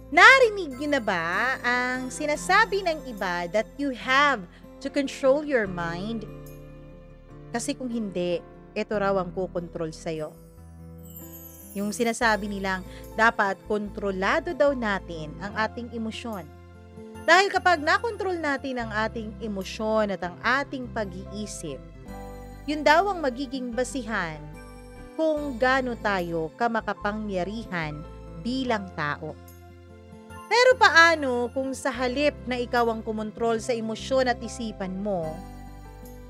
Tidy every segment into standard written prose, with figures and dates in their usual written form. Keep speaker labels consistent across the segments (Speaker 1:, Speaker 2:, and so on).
Speaker 1: Narinig niyo na ba ang sinasabi ng iba that you have to control your mind? Kasi kung hindi, ito raw ang kukontrol sa'yo. Yung sinasabi nilang dapat kontrolado daw natin ang ating emosyon. Dahil kapag nakontrol natin ang ating emosyon at ang ating pag-iisip, yun daw ang magiging basihan kung gaano tayo kamakapangyarihan bilang tao. Pero paano kung sa halip na ikaw ang kumontrol sa emosyon at isipan mo,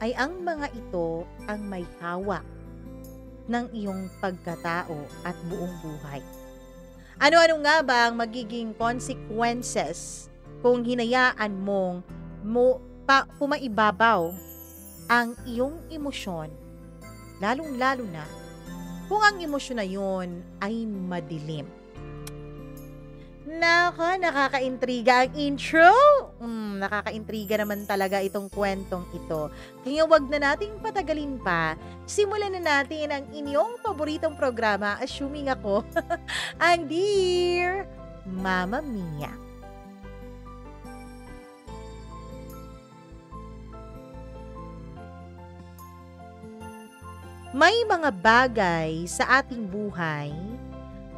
Speaker 1: ay ang mga ito ang may hawak ng iyong pagkatao at buong buhay? Ano-ano nga ba ang magiging consequences kung hinayaan mong pumaibabaw ang iyong emosyon, lalong-lalo na kung ang emosyon na yun ay madilim? Nako, nakakaintriga ang intro. Nakakaintriga naman talaga itong kwentong ito. Kaya wag na nating patagalin pa. Simulan na natin ang inyong paboritong programa, assuming ako, ang Dear Mama Mia. May mga bagay sa ating buhay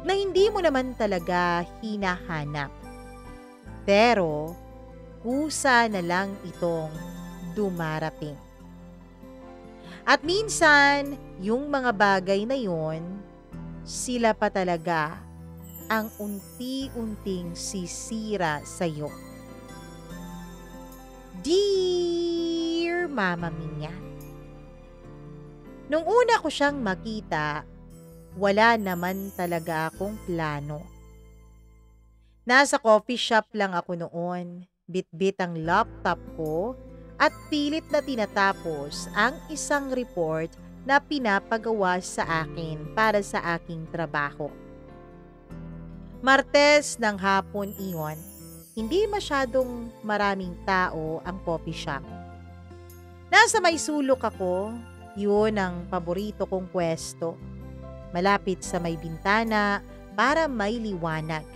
Speaker 1: na hindi mo naman talaga hinahanap. Pero, kusa na lang itong dumarating. At minsan, yung mga bagay na yon, sila pa talaga ang unti-unting sisira sa'yo. Dear Mama Mia, nung una ko siyang makita, wala naman talaga akong plano. Nasa coffee shop lang ako noon, bitbit ang laptop ko at pilit na tinatapos ang isang report na pinapagawa sa akin para sa aking trabaho. Martes ng hapon iyon, hindi masyadong maraming tao ang coffee shop. Nasa may sulok ako, yun ang paborito kong pwesto. Malapit sa may bintana para may liwanag.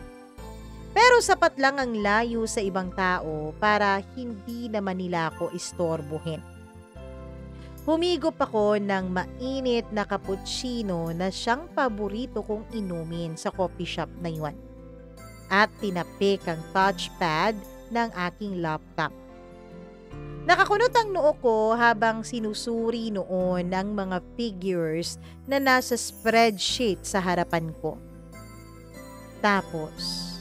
Speaker 1: Pero sapat lang ang layo sa ibang tao para hindi naman nila ako istorbohin. Humigop ako ng mainit na cappuccino na siyang paborito kong inumin sa coffee shop na yun. At tinapik ang touchpad ng aking laptop. Nakakunot ang noo ko habang sinusuri noon ang mga figures na nasa spreadsheet sa harapan ko. Tapos,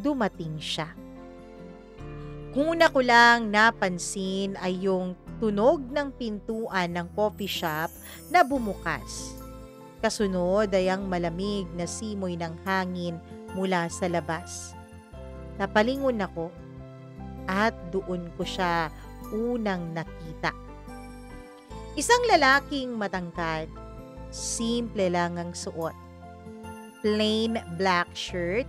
Speaker 1: dumating siya. Kung una ko lang napansin ay yung tunog ng pintuan ng coffee shop na bumukas. Kasunod ay ang malamig na simoy ng hangin mula sa labas. Napalingon ako at doon ko siya unang nakita. Isang lalaking matangkad, simple lang ang suot. Plain black shirt,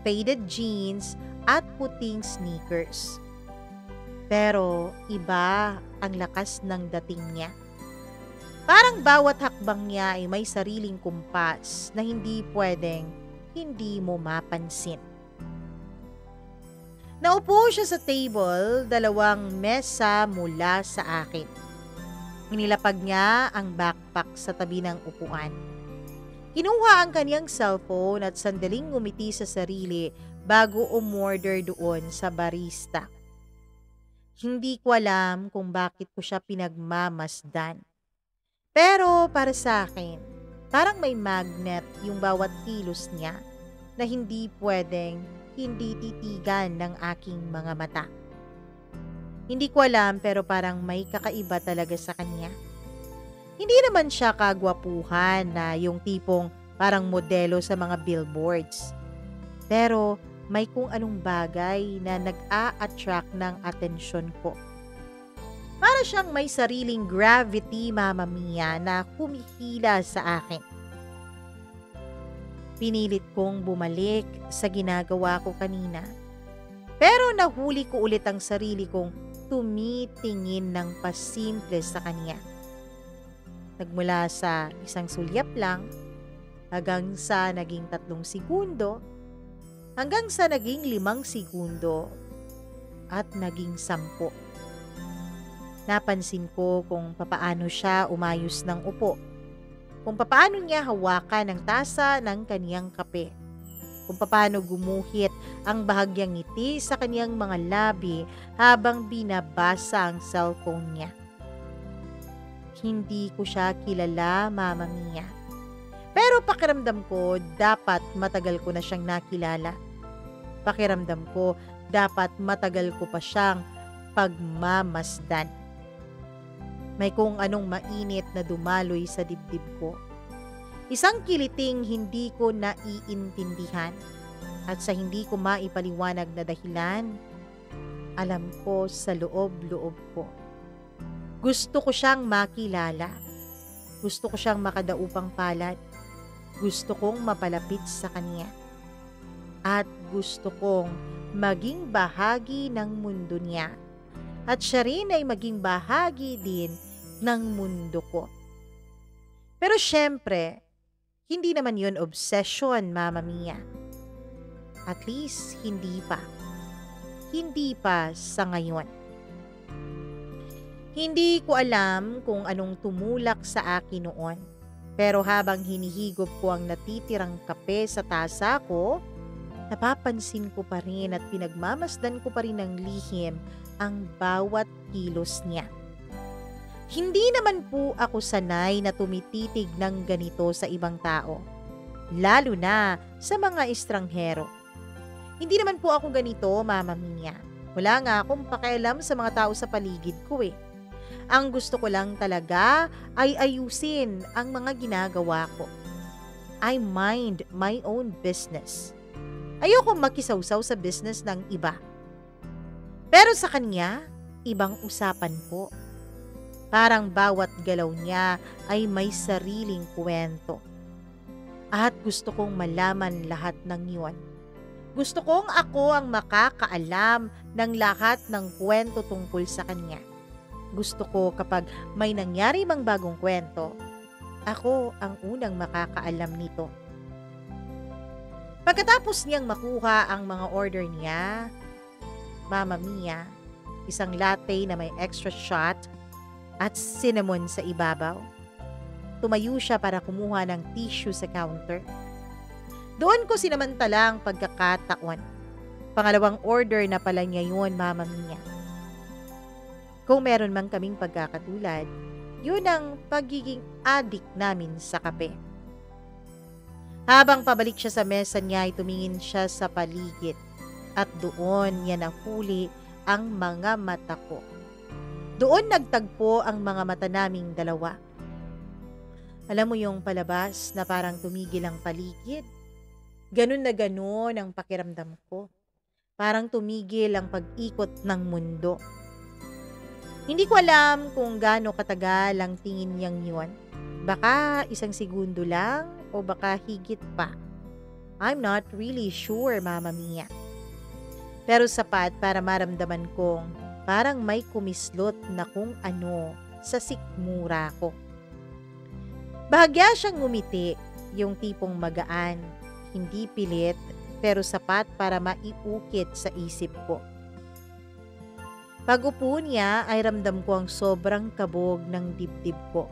Speaker 1: faded jeans, at puting sneakers. Pero iba ang lakas ng dating niya. Parang bawat hakbang niya ay may sariling kumpas na hindi pwedeng hindi mo mapansin. Naupo siya sa table, 2 mesa mula sa akin. Inilapag niya ang backpack sa tabi ng upuan. Kinuha ang kaniyang cellphone at sandaling ngumiti sa sarili bago umorder doon sa barista. Hindi ko alam kung bakit ko siya pinagmamasdan. Pero para sa akin, parang may magnet yung bawat kilos niya na hindi pwedeng hindi titigan ng aking mga mata. Hindi ko alam pero parang may kakaiba talaga sa kanya. Hindi naman siya kagwapuhan na yung tipong parang modelo sa mga billboards. Pero may kung anong bagay na nag-a-attract ng atensyon ko. Para siyang may sariling gravity, Mama Mia, na humihila sa akin. Pinilit kong bumalik sa ginagawa ko kanina. Pero nahuli ko ulit ang sarili kong tumitingin ng pasimple sa kanya. Nagmula sa isang sulyap lang hanggang sa naging 3 segundo, hanggang sa naging 5 segundo at naging 10. Napansin ko kung papaano siya umayos ng upo, kung papaano niya hawakan ang tasa ng kaniyang kape, kung papaano gumuhit ang bahagyang ngiti sa kaniyang mga labi habang binabasa ang cellphone niya. Hindi ko siya kilala, Mama Mia. Pero pakiramdam ko dapat matagal ko na siyang nakilala. Pakiramdam ko dapat matagal ko pa siyang pagmamasdan. May kung anong mainit na dumaloy sa dibdib ko. Isang kiliting hindi ko naiintindihan at sa hindi ko maipaliwanag na dahilan, alam ko sa loob-loob ko. Gusto ko siyang makilala. Gusto ko siyang makadaupang palad. Gusto kong mapalapit sa kanya. At gusto kong maging bahagi ng mundo niya. At siya rin ay maging bahagi din ng mundo ko. Pero syempre, hindi naman yun obsession, Mama Mia. At least, hindi pa. Hindi pa sa ngayon. Hindi ko alam kung anong tumulak sa akin noon. Pero habang hinihigop ko ang natitirang kape sa tasa ko, napapansin ko pa rin at pinagmamasdan ko pa rin ng lihim ang bawat kilos niya. Hindi naman po ako sanay na tumititig ng ganito sa ibang tao, lalo na sa mga estranghero. Hindi naman po ako ganito, Mama Mia. Wala nga akong pakialam sa mga tao sa paligid ko eh. Ang gusto ko lang talaga ay ayusin ang mga ginagawa ko. I mind my own business. Ayoko makisawsaw sa business ng iba. Pero sa kanya, ibang usapan po. Parang bawat galaw niya ay may sariling kwento. At gusto kong malaman lahat ng iyon. Gusto kong ako ang makakaalam ng lahat ng kwento tungkol sa kanya. Gusto ko kapag may nangyari mang bagong kwento, ako ang unang makakaalam nito. Pagkatapos niyang makuha ang mga order niya, Mama Mia, isang latte na may extra shot at cinnamon sa ibabaw. Tumayo siya para kumuha ng tissue sa counter. Doon ko sinamantala ang pagkakataon. Pangalawang order na pala niya yun, Mama Mia. Kung meron man kaming pagkakatulad, yun ang pagiging addict namin sa kape. Habang pabalik siya sa mesa niya ay tumingin siya sa paligid at doon niya nahuli ang mga mata ko. Doon nagtagpo ang mga mata naming dalawa. Alam mo yung palabas na parang tumigil ang paligid? Ganun na ganun ang pakiramdam ko. Parang tumigil ang pag-ikot ng mundo. Hindi ko alam kung gaano katagal ang tingin niyang yun. Baka 1 segundo lang o baka higit pa. I'm not really sure, Mama Mia. Pero sapat para maramdaman kong parang may kumislot na kung ano sa sikmura ko. Bahagya siyang ngumiti, yung tipong magaan, hindi pilit, pero sapat para maiukit sa isip ko. Pag-upo niya ay ramdam ko ang sobrang kabog ng dibdib ko.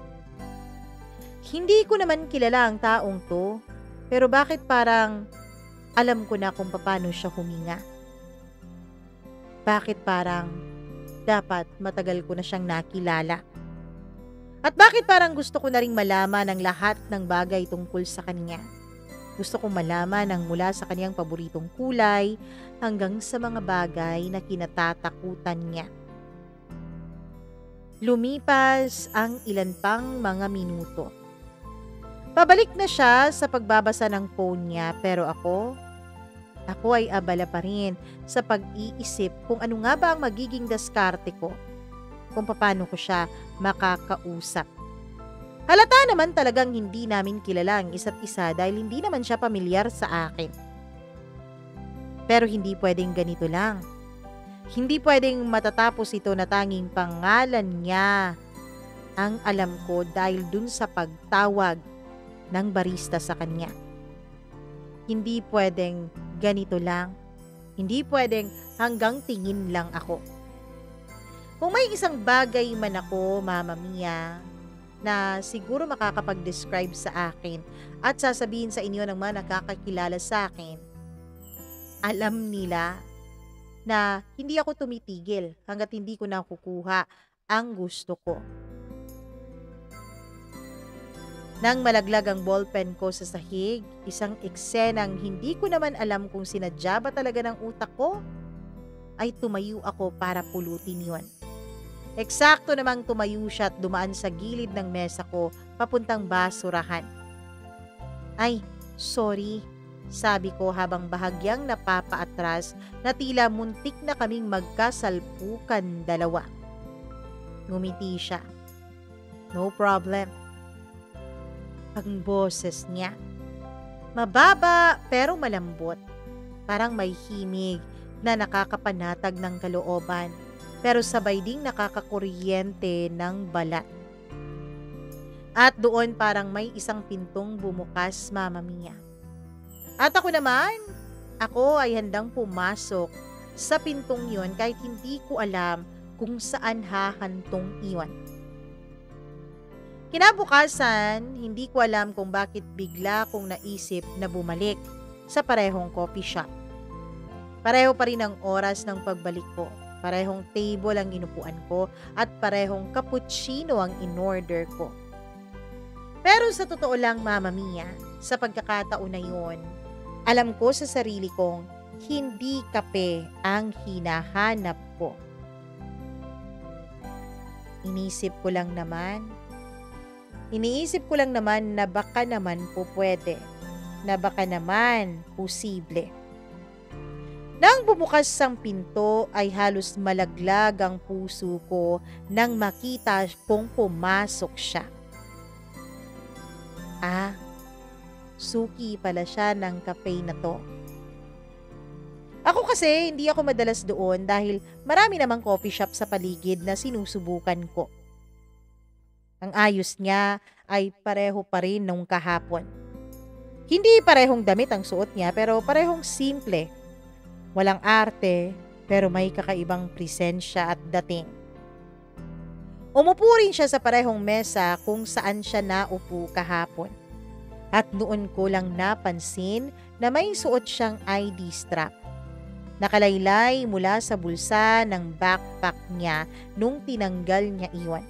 Speaker 1: Hindi ko naman kilala ang taong to, pero bakit parang alam ko na kung paano siya huminga? Bakit parang dapat matagal ko na siyang nakilala? At bakit parang gusto ko na ring malaman ang lahat ng bagay tungkol sa kanya? Gusto kong malaman ang mula sa kanyang paboritong kulay hanggang sa mga bagay na kinatatakutan niya. Lumipas ang ilan pang mga minuto. Pabalik na siya sa pagbabasa ng phone niya pero ako ay abala pa rin sa pag-iisip kung ano nga ba ang magiging diskarte ko, kung paano ko siya makakausap. Halata naman talagang hindi namin kilala ang isa't isa dahil hindi naman siya pamilyar sa akin. Pero hindi pwedeng ganito lang. Hindi pwedeng matatapos ito na tanging pangalan niya ang alam ko dahil dun sa pagtawag ng barista sa kanya. Hindi pwedeng ganito lang. Hindi pwedeng hanggang tingin lang ako. Kung may isang bagay man ako, Mama Mia, na siguro makakapag-describe sa akin at sasabihin sa inyo ng mga nakakakilala sa akin, alam nila na hindi ako tumitigil hanggat hindi ko nakukuha ang gusto ko. Nang malaglag ang ballpen ko sa sahig, isang eksenang hindi ko naman alam kung sinadya ba talaga ng utak ko, ay tumayo ako para pulutin yon. Eksakto namang tumayo siya at dumaan sa gilid ng mesa ko papuntang basurahan. Ay, sorry, sabi ko habang bahagyang napapaatras na tila muntik na kaming magkasalpukan dalawa. Ngumiti siya. No problem. Ang boses niya. Mababa pero malambot. Parang may himig na nakakapanatag ng kalooban pero sabay ding nakakakuryente ng balat. At doon parang may isang pintong bumukas, Mama Mia. At ako naman, ako ay handang pumasok sa pintong yon kahit hindi ko alam kung saan hahantong iyon. Kinabukasan, hindi ko alam kung bakit bigla kong naisip na bumalik sa parehong coffee shop. Pareho pa rin ang oras ng pagbalik ko. Parehong table ang inupuan ko at parehong cappuccino ang in-order ko. Pero sa totoo lang, Mama Mia, sa pagkakataon na yun, alam ko sa sarili kong hindi kape ang hinahanap ko. Iniisip ko lang naman na baka naman po pwede, na baka naman posible. Nang bumukas ang pinto ay halos malaglag ang puso ko nang makita kong pumasok siya. Ah, suki pala siya ng cafe na to. Ako kasi hindi ako madalas doon dahil marami namang coffee shop sa paligid na sinusubukan ko. Ang ayos niya ay pareho pa rin nung kahapon. Hindi parehong damit ang suot niya pero parehong simple. Walang arte pero may kakaibang presensya at dating. Umupo rin siya sa parehong mesa kung saan siya naupo kahapon. At noon ko lang napansin na may suot siyang ID strap. Nakalaylay mula sa bulsa ng backpack niya nung tinanggal niya iwan.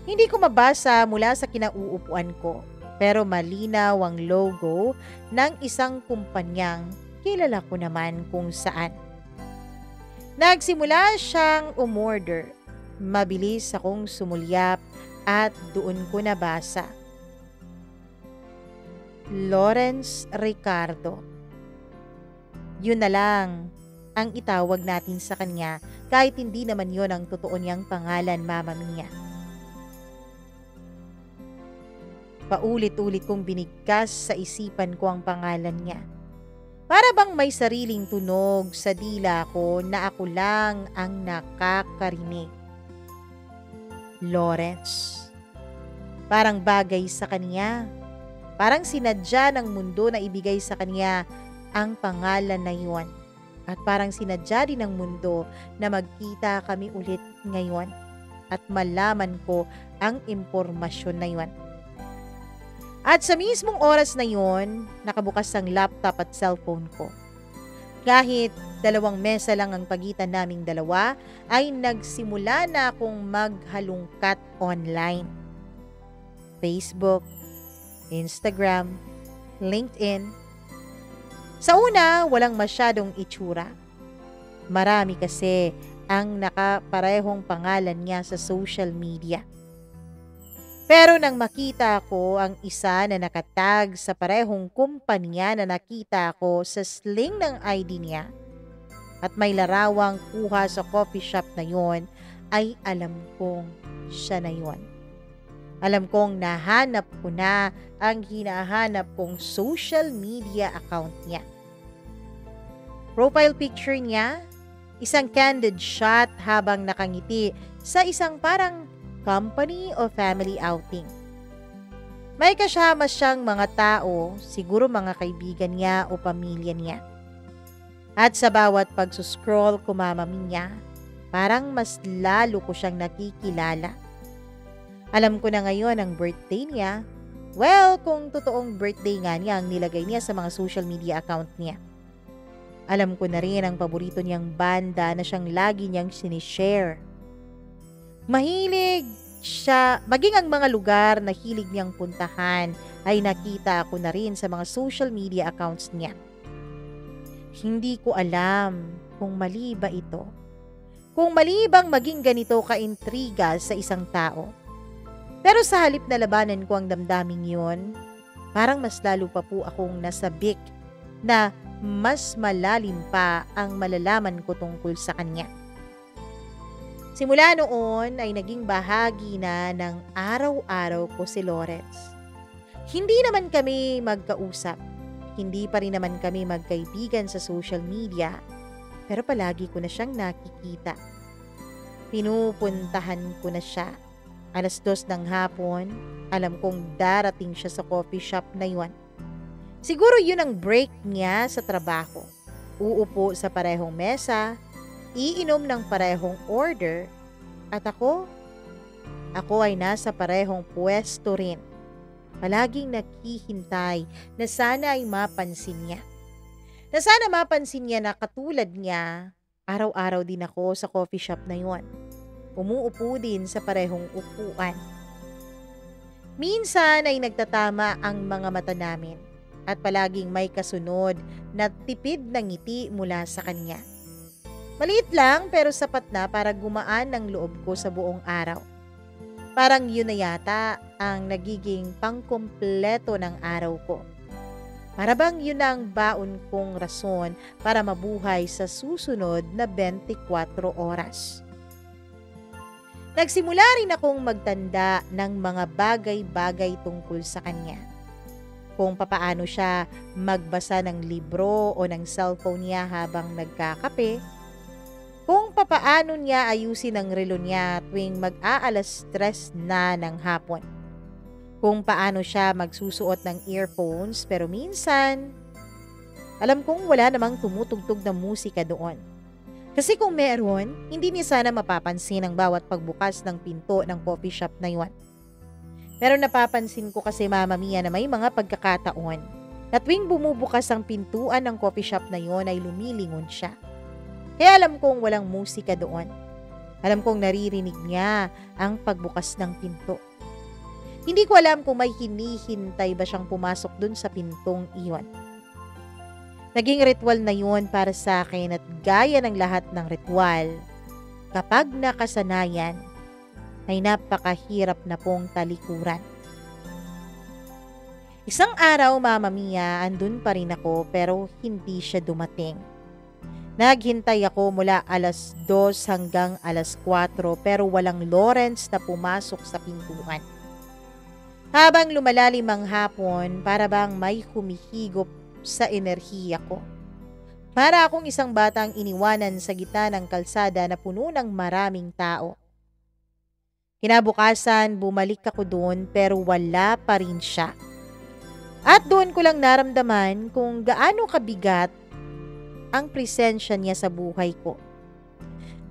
Speaker 1: Hindi ko mabasa mula sa kinauupuan ko, pero malinaw ang logo ng isang kumpanyang kilala ko naman kung saan. Nagsimula siyang umorder. Mabilis akong sumulyap at doon ko nabasa. Lawrence Ricardo. Yun na lang ang itawag natin sa kanya kahit hindi naman yon ang totoo niyang pangalan, Mama Mia. Paulit-ulit kong binigkas sa isipan ko ang pangalan niya. Para bang may sariling tunog sa dila ko na ako lang ang nakakarinig. Lawrence. Parang bagay sa kanya. Parang sinadya ng mundo na ibigay sa kanya ang pangalan na iyon. At parang sinadya din ng mundo na magkita kami ulit ngayon at malaman ko ang impormasyon na iyon. At sa mismong oras na yon, nakabukas ang laptop at cellphone ko. Kahit 2 mesa lang ang pagitan naming dalawa, ay nagsimula na akong maghalungkat online. Facebook, Instagram, LinkedIn. Sa una, walang masyadong itsura. Marami kasi ang nakaparehong pangalan niya sa social media. Pero nang makita ko ang isa na nakatag sa parehong kumpanya na nakita ko sa sling ng ID niya at may larawang kuha sa coffee shop na yon, ay alam kong siya na yon. Alam kong nahanap ko na ang hinahanap kong social media account niya. Profile picture niya, isang candid shot habang nakangiti sa isang parang company o family outing. May kasama siyang mga tao, siguro mga kaibigan niya o pamilya niya. At sa bawat pagsuscroll ko, Mama Mia, parang mas lalo ko siyang nakikilala. Alam ko na ngayon ang birthday niya. Well, kung totoong birthday nga niya ang nilagay niya sa mga social media account niya. Alam ko na rin ang paborito niyang banda na siyang lagi niyang sinishare. Mahilig siya, maging ang mga lugar na hilig niyang puntahan ay nakita ko na rin sa mga social media accounts niya. Hindi ko alam kung mali ba ito. Kung mali bang maging ganito ka-intriga sa isang tao. Pero sa halip na labanan ko ang damdaming yun, parang mas lalo pa po akong nasabik na mas malalim pa ang malalaman ko tungkol sa kanya. Simula noon ay naging bahagi na ng araw-araw ko si Lawrence. Hindi naman kami magkausap. Hindi pa rin naman kami magkaibigan sa social media, pero palagi ko na siyang nakikita. Pinupuntahan ko na siya. 2:00 ng hapon, alam kong darating siya sa coffee shop na yun. Siguro yun ang break niya sa trabaho. Uupo sa parehong mesa, iinom ng parehong order, at ako ay nasa parehong pwesto rin. Palaging naghihintay na sana ay mapansin niya. Na sana mapansin niya na katulad niya, araw-araw din ako sa coffee shop na yun. Umuupo din sa parehong upuan. Minsan ay nagtatama ang mga mata namin at palaging may kasunod na tipid na ngiti mula sa kanya. Maliit lang pero sapat na para gumaan ang loob ko sa buong araw. Parang yun na yata ang nagiging pangkumpleto ng araw ko. Para bang yun ang baon kong rason para mabuhay sa susunod na 24 oras. Nagsimula rin akong magtanda ng mga bagay-bagay tungkol sa kanya. Kung papaano siya magbasa ng libro o ng cellphone niya habang nagkakape, kung papaano niya ayusin ang relo niya tuwing mag-aalas 3 na ng hapon. Kung paano siya magsusuot ng earphones pero minsan, alam kong wala namang tumutugtog na musika doon. Kasi kung meron, hindi niya sana mapapansin ang bawat pagbukas ng pinto ng coffee shop na yun. Pero napapansin ko kasi, Mama Mia, na may mga pagkakataon na tuwing bumubukas ang pintuan ng coffee shop na yun ay lumilingon siya. Kaya alam kong walang musika doon. Alam kong naririnig niya ang pagbukas ng pinto. Hindi ko alam kung may hinihintay ba siyang pumasok dun sa pintong iyon. Naging ritual na yun para sa akin at gaya ng lahat ng ritual, kapag nakasanayan, ay napakahirap na pong talikuran. Isang araw, Mama Mia, andun pa rin ako pero hindi siya dumating. Naghintay ako mula 2:00 hanggang 4:00 pero walang Lawrence na pumasok sa pintuan. Habang lumalalim ang hapon, para bang may humihigop sa enerhiya ko. Para akong isang batang iniwanan sa gitna ng kalsada na puno ng maraming tao. Kinabukasan, bumalik ako doon pero wala pa rin siya. At doon ko lang naramdaman kung gaano kabigat ang presensya niya sa buhay ko.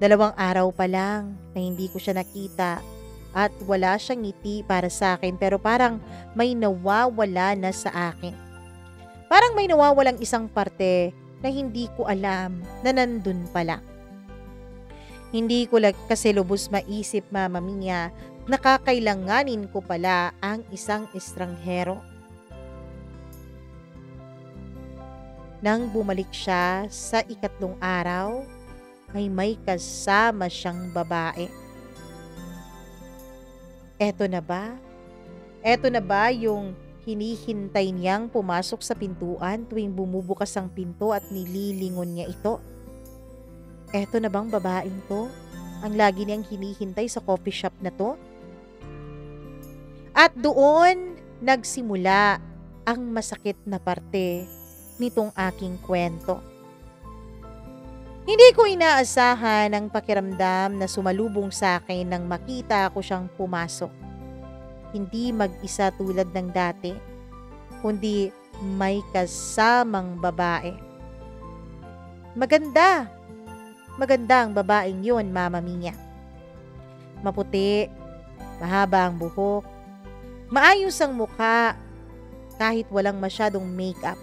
Speaker 1: 2 araw pa lang na hindi ko siya nakita at wala siyang ngiti para sa akin pero parang may nawawala na sa akin. Parang may nawawalang isang parte na hindi ko alam na nandun pala. Hindi ko lang kasi lubos maisip, Mama Mia, na kakailanganin ko pala ang isang estranghero. Nang bumalik siya sa 3 araw, ay may kasama siyang babae. Eto na ba? Eto na ba yung hinihintay niyang pumasok sa pintuan tuwing bumubukas ang pinto at nililingon niya ito? Eto na bang babaeng to? Ang lagi niyang hinihintay sa coffee shop na to? At doon nagsimula ang masakit na parte nitong aking kwento. Hindi ko inaasahan ang pakiramdam na sumalubong sa akin nang makita ko siyang pumasok. Hindi mag-isa tulad ng dati, kundi may kasamang babae. Maganda. Maganda ang babaeng yun, Mama Mia. Maputi, mahaba ang buhok, maayos ang mukha kahit walang masyadong makeup.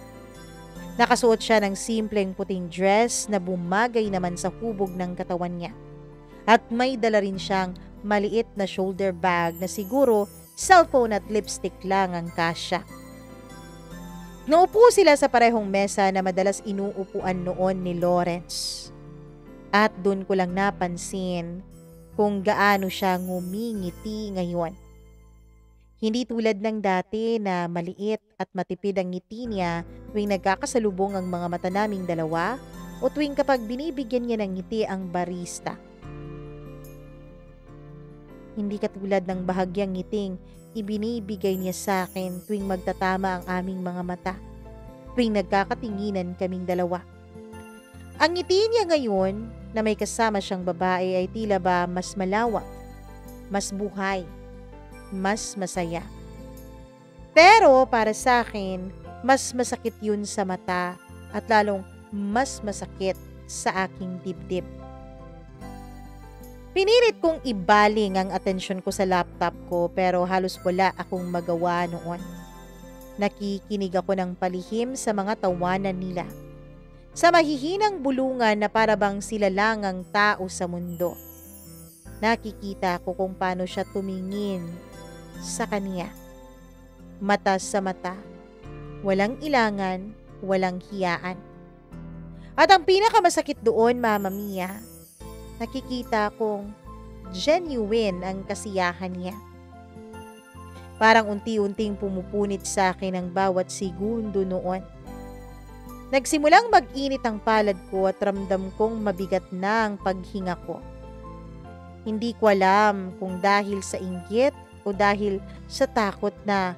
Speaker 1: Nakasuot siya ng simpleng puting dress na bumagay naman sa hubog ng katawan niya. At may dala rin siyang maliit na shoulder bag na siguro cellphone at lipstick lang ang kasya. Naupo sila sa parehong mesa na madalas inuupuan noon ni Lawrence. At doon ko lang napansin kung gaano siya ngumingiti ngayon. Hindi tulad ng dati na maliit at matipid ang ngiti niya tuwing nagkakasalubong ang mga mata naming dalawa o tuwing kapag binibigyan niya ng ngiti ang barista. Hindi katulad ng bahagyang ngiting ibinibigay niya sa akin tuwing magtatama ang aming mga mata, tuwing nagkakatinginan kaming dalawa. Ang ngiti niya ngayon na may kasama siyang babae ay tila ba mas malawak, mas buhay, mas masaya. Pero para sa akin, mas masakit yun sa mata at lalong mas masakit sa aking dibdib. Pinilit kong ibaling ang atensyon ko sa laptop ko pero halos wala akong magawa noon. Nakikinig ako ng palihim sa mga tawanan nila. Sa mahihinang bulungan na parabang sila lang ang tao sa mundo. Nakikita ko kung paano siya tumingin sa kanya. Mata sa mata. Walang ilangan, walang hiyaan. At ang pinakamasakit doon, Mama Mia, nakikita kong genuine ang kasiyahan niya. Parang unti-unting pumupunit sa akin ang bawat segundo noon. Nagsimulang mag-init ang palad ko at ramdam kong mabigat na ang paghinga ko. Hindi ko alam kung dahil sa inggit o dahil sa takot na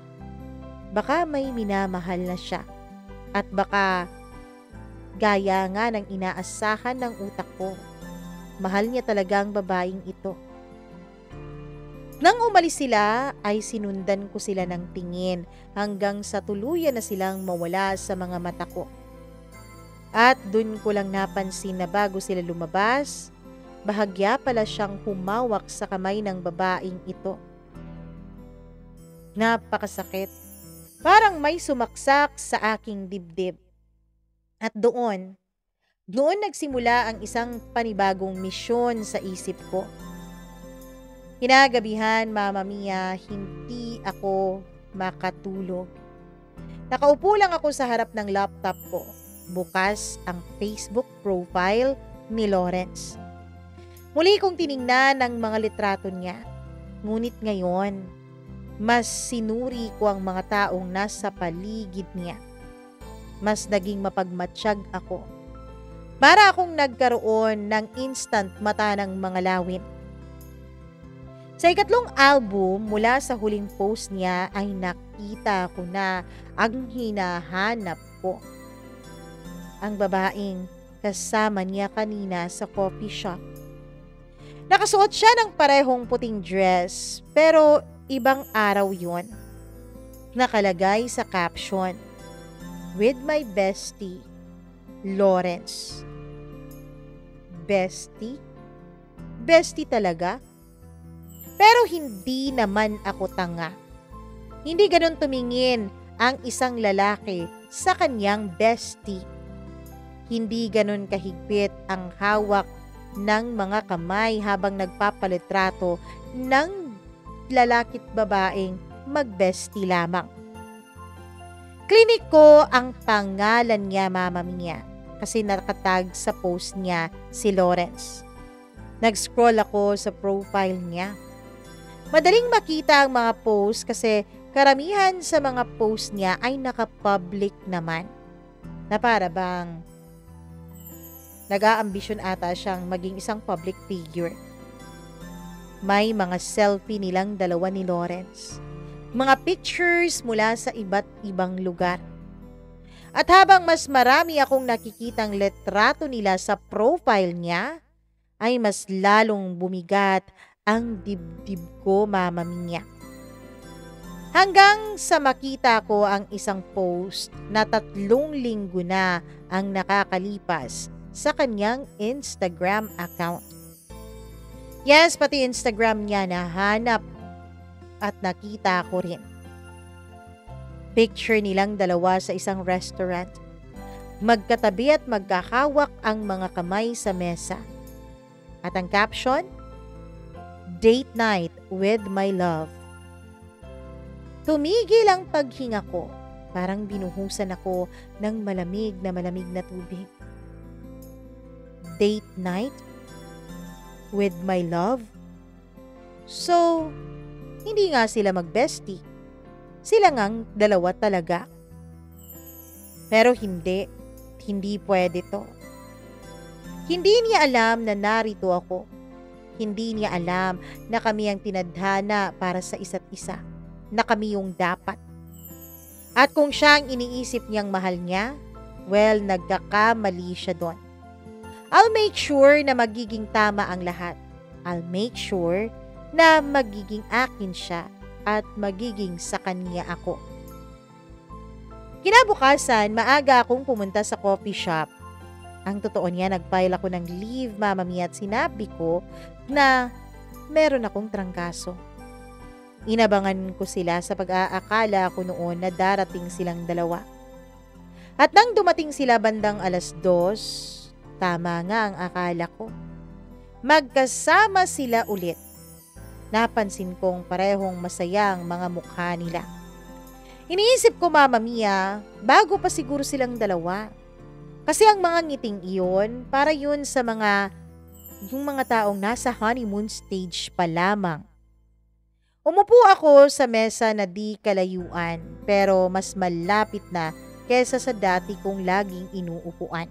Speaker 1: baka may minamahal na siya at baka gaya nga ng inaasahan ng utak ko. Mahal niya talaga ang babaeng ito. Nang umalis sila, ay sinundan ko sila ng tingin hanggang sa tuluyan na silang mawala sa mga mata ko. At dun ko lang napansin na bago sila lumabas, bahagya pala siyang humawak sa kamay ng babaeng ito. Napakasakit. Parang may sumaksak sa aking dibdib. At doon nagsimula ang isang panibagong misyon sa isip ko. Kinagabihan, Mama Mia, hindi ako makatulog. Nakaupo lang ako sa harap ng laptop ko. Bukas ang Facebook profile ni Lawrence. Muli kong tiningnan ang mga litrato niya. Ngunit ngayon, mas sinuri ko ang mga taong nasa paligid niya. Mas naging mapagmatsyag ako. Para akong nagkaroon ng instant mata ng mga lawin. Sa ikatlong album mula sa huling post niya ay nakita ko na ang hinahanap ko. Ang babaeng kasama niya kanina sa coffee shop. Nakasuot siya ng parehong puting dress pero ibang araw yun. Nakalagay sa caption, "With my bestie, Lawrence." Bestie? Bestie talaga? Pero hindi naman ako tanga. Hindi ganun tumingin ang isang lalaki sa kanyang bestie. Hindi ganun kahigpit ang hawak ng mga kamay habang nagpapalitrato ng lalaki't babaeng magbestie lamang. Klinik ko ang pangalan niya, Mama Mia, kasi nakatag sa post niya si Lawrence. Nag-scroll ako sa profile niya. Madaling makita ang mga post kasi karamihan sa mga post niya ay naka-public naman. Na para bang nag-aambisyon ata siyang maging isang public figure. May mga selfie nilang dalawa ni Lawrence. Mga pictures mula sa iba't ibang lugar. At habang mas marami akong nakikitang litrato nila sa profile niya, ay mas lalong bumigat ang dibdib ko, Mama Mia. Hanggang sa makita ko ang isang post na 3 linggo na ang nakakalipas sa kanyang Instagram account. Yes, pati Instagram niya nahanap at nakita ko rin. Picture nilang dalawa sa isang restaurant. Magkatabi at magkahawak ang mga kamay sa mesa. At ang caption, "Date night with my love." Tumigil ang paghinga ko. Parang binuhusan ako ng malamig na tubig. Date night with my love? So, hindi nga sila mag-bestie. Sila ngang dalawa talaga. Pero hindi pwede to. Hindi niya alam na narito ako. Hindi niya alam na kami ang tinadhana para sa isa't isa. Na kami yung dapat. At kung siya ang iniisip niyang mahal niya, well, nagkakamali siya doon. I'll make sure na magiging tama ang lahat. I'll make sure na magiging akin siya at magiging sa kanya ako. Kinabukasan, maaga akong pumunta sa coffee shop. Ang totoo niya, nag-file ako ng leave, Mama Mia, at sinabi ko na meron akong trangkaso. Inabangan ko sila sa pag-aakala ko noon na darating silang dalawa. At nang dumating sila bandang 2:00, tama nga ang akala ko. Magkasama sila ulit. Napansin kong parehong masaya ang mga mukha nila. Iniisip ko, Mama Mia, bago pa siguro silang dalawa. Kasi ang mga ngiting iyon, para yun sa yung mga taong nasa honeymoon stage pa lamang. Umupo ako sa mesa na di kalayuan, pero mas malapit na kesa sa dati kong laging inuupuan.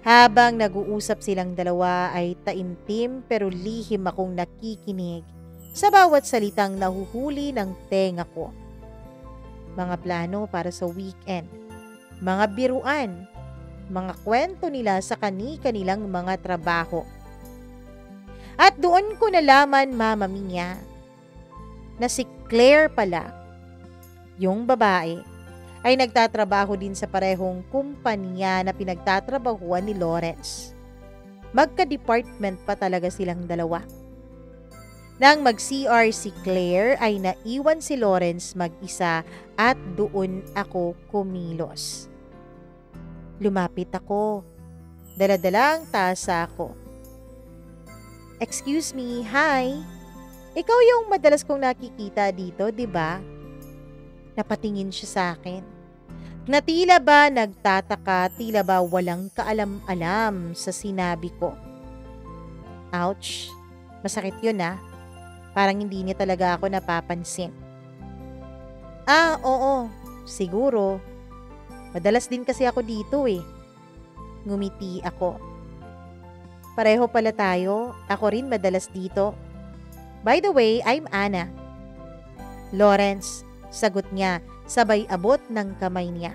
Speaker 1: Habang nag-uusap silang dalawa ay taimtim pero lihim akong nakikinig sa bawat salitang nahuhuli ng tenga ko. Mga plano para sa weekend, mga biruan, mga kwento nila sa kani-kanilang mga trabaho. At doon ko nalaman, Mama Mia, na si Claire pala, yung babae, ay nagtatrabaho din sa parehong kumpanya na pinagtatrabahuan ni Lawrence. Magka-department pa talaga silang dalawa. Nang mag-CR si Claire ay naiwan si Lawrence mag-isa at doon ako kumilos. Lumapit ako. Dala-dalang tasa ako. "Excuse me, hi. Ikaw yung madalas kong nakikita dito, di ba?" Napatingin siya sa akin. Na tila ba nagtataka, tila ba walang kaalam-alam sa sinabi ko. Ouch, masakit yun ah. Parang hindi niya talaga ako napapansin. Oo, siguro. Madalas din kasi ako dito eh. Ngumiti ako. Pareho pala tayo, ako rin madalas dito. By the way, I'm Anna. Lawrence, sagot niya. Sabay abot ng kamay niya.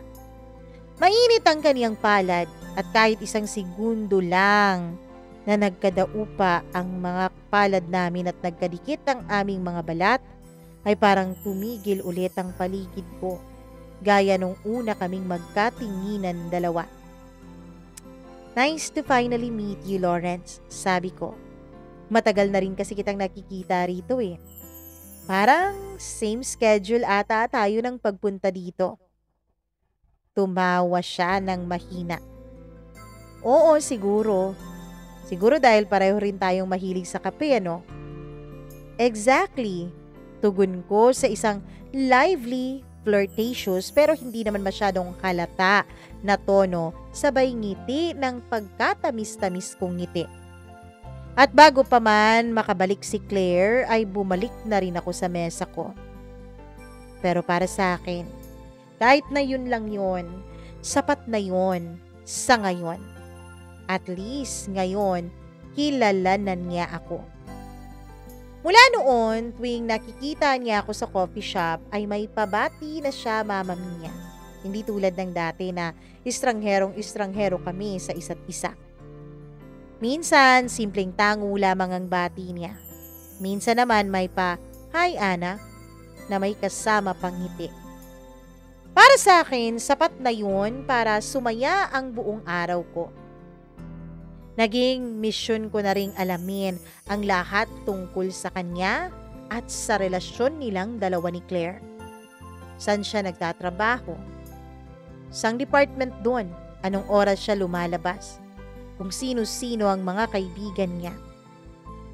Speaker 1: Mainit ang kaniyang palad at kahit isang segundo lang na nagkadaupa ang mga palad namin at nagkadikit ang aming mga balat, ay parang tumigil ulit ang paligid ko, gaya nung una kaming magkatinginan dalawa. "Nice to finally meet you, Lawrence," sabi ko. "Matagal na rin kasi kitang nakikita rito eh. Parang same schedule ata tayo ng pagpunta dito." Tumawa siya ng mahina. "Oo, siguro. Siguro dahil pareho rin tayong mahilig sa kape, ano?" "Exactly," tugon ko sa isang lively, flirtatious pero hindi naman masyadong halata na tono, sabay ngiti ng pagkatamis-tamis kong ngiti. At bago pa man makabalik si Claire ay bumalik na rin ako sa mesa ko. Pero para sa akin, kahit na yun lang yun, sapat na yun sa ngayon. At least ngayon, kilala na niya ako. Mula noon, tuwing nakikita niya ako sa coffee shop ay may pabati na siya, Mama Mia. Hindi tulad ng dati na istrangherong-istanghero kami sa isa't isa. Minsan, simpleng tango lamang ang bati niya. Minsan naman may "Hi Anna," na may kasama pang ngiti. Para sa akin, sapat na yun para sumaya ang buong araw ko. Naging misyon ko na ring alamin ang lahat tungkol sa kanya at sa relasyon nilang dalawa ni Claire. Saan siya nagtatrabaho? Sang department doon? Anong oras siya lumalabas? Kung sino-sino ang mga kaibigan niya.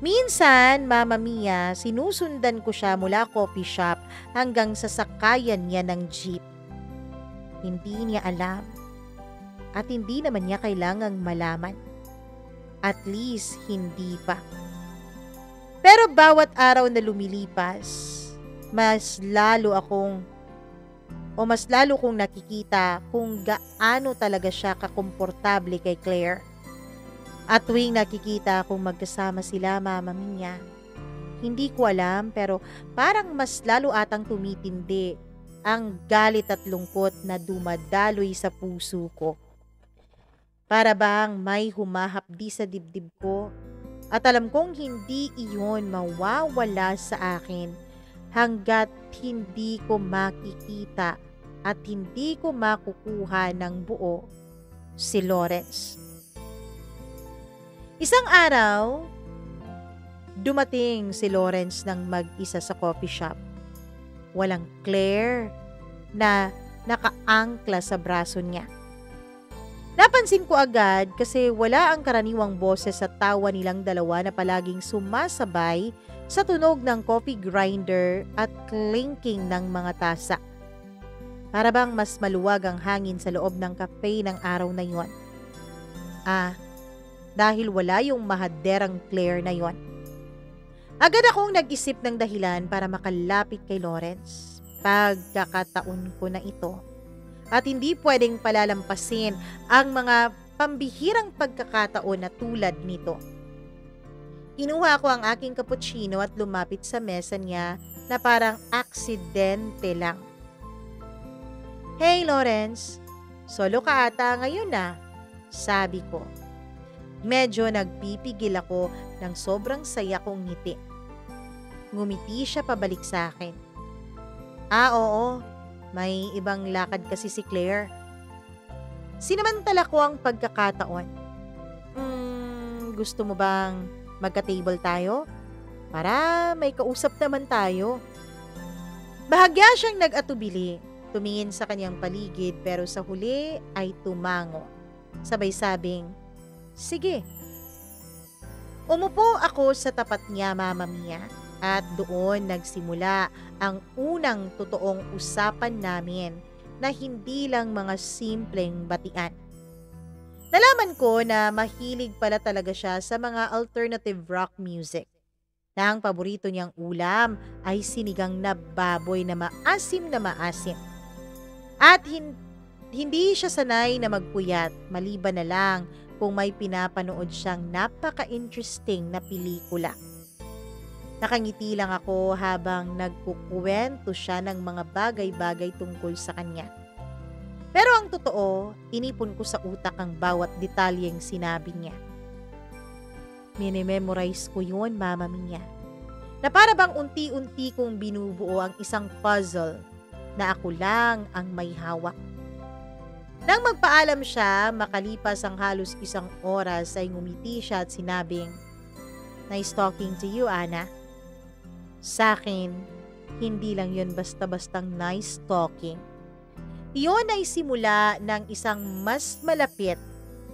Speaker 1: Minsan, Mama Mia, sinusundan ko siya mula coffee shop hanggang sa sakayan niya ng jeep. Hindi niya alam at hindi naman niya kailangang malaman. At least, hindi pa. Pero bawat araw na lumilipas, mas lalo kong nakikita kung gaano talaga siya kakomportable kay Claire. At tuwing nakikita kong magkasama sila, Mama Mia, hindi ko alam pero parang mas lalo atang tumitindi ang galit at lungkot na dumadaloy sa puso ko. Para bang may humahapdi sa dibdib ko at alam kong hindi iyon mawawala sa akin hanggat hindi ko makikita at hindi ko makukuha ng buo si Lawrence. Isang araw, dumating si Lawrence ng mag-isa sa coffee shop. Walang Claire na nakaangkla sa braso niya. Napansin ko agad kasi wala ang karaniwang boses at tawa nilang dalawa na palaging sumasabay sa tunog ng coffee grinder at clinking ng mga tasa. Para bang mas maluwag ang hangin sa loob ng cafe ng araw na yon. Dahil wala yung mahaderang Claire na yon. Agad akong nag-isip ng dahilan para makalapit kay Lawrence. Pagkakataon ko na ito. At hindi pwedeng palalampasin ang mga pambihirang pagkakataon na tulad nito. Kinuha ko ang aking cappuccino at lumapit sa mesa niya na parang aksidente lang. "Hey Lawrence, solo ka ata ngayon na," sabi ko. Medyo nagpipigil ako ng sobrang saya kong ngiti. Ngumiti siya pabalik sa akin. Oo, may ibang lakad kasi si Claire. Sinamantala ko ang pagkakataon. Gusto mo bang magka-table tayo? Para may kausap naman tayo. Bahagya siyang nag-atubili, tumingin sa kanyang paligid pero sa huli ay tumango. Sabay sabing, "Sige." Umupo ako sa tapat niya, Mama Mia, at doon nagsimula ang unang totoong usapan namin na hindi lang mga simpleng batian. Nalaman ko na mahilig pala talaga siya sa mga alternative rock music. Na ang paborito niyang ulam ay sinigang na baboy na maasim na maasim. At hindi siya sanay na magpuyat, maliban na lang kung may pinapanood siyang napaka-interesting na pelikula. Nakangiti lang ako habang nagkukwento siya ng mga bagay-bagay tungkol sa kanya. Pero ang totoo, inipon ko sa utak ang bawat detalyeng sinabi niya. Minememorize ko yun, Mama Mia. Na para bang unti-unti kong binubuo ang isang puzzle na ako lang ang may hawak. Nang magpaalam siya, makalipas ang halos 1 oras ay ngumiti siya at sinabing, "Nice talking to you, Ana." Sa akin, hindi lang yun basta-bastang nice talking. Iyon ay simula ng isang mas malapit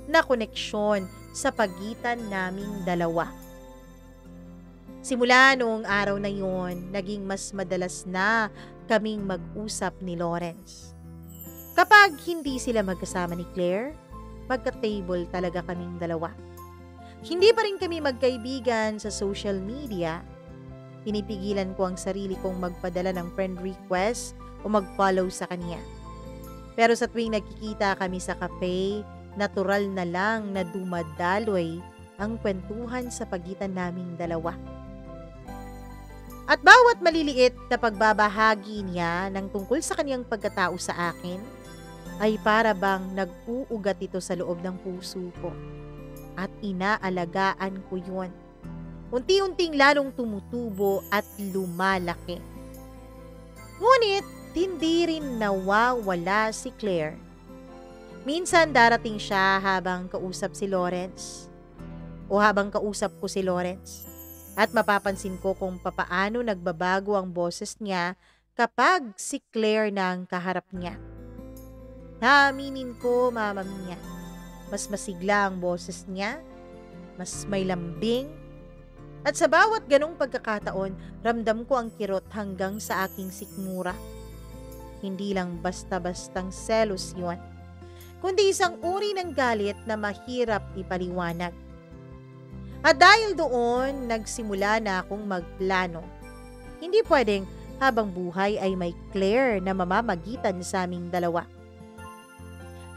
Speaker 1: na koneksyon sa pagitan naming dalawa. Simula noong araw na yon, naging mas madalas na kaming mag-usap ni Lawrence. Kapag hindi sila magkasama ni Claire, magka-table talaga kaming dalawa. Hindi pa rin kami magkaibigan sa social media. Pinipigilan ko ang sarili kong magpadala ng friend request o mag-follow sa kanya. Pero sa tuwing nagkikita kami sa cafe, natural na lang na dumadaloy ang kwentuhan sa pagitan naming dalawa. At bawat maliliit na pagbabahagi niya ng tungkol sa kanyang pagkatao sa akin, ay para bang nag-uugat ito sa loob ng puso ko. At inaalagaan ko yun. Unti-unting lalong tumutubo at lumalaki. Ngunit, hindi rin nawawala si Claire. Minsan darating siya habang kausap si Lawrence. o habang kausap ko si Lawrence. At mapapansin ko kung papaano nagbabago ang boses niya kapag si Claire na ang kaharap niya. Naaminin ko, Mama Mia, mas masigla ang boses niya, mas may lambing, at sa bawat ganong pagkakataon, ramdam ko ang kirot hanggang sa aking sikmura. Hindi lang basta-bastang selos yun, kundi isang uri ng galit na mahirap ipaliwanag. At dahil doon, nagsimula na akong magplano. Hindi pwedeng habang buhay ay may Claire na mamamagitan sa aming dalawa.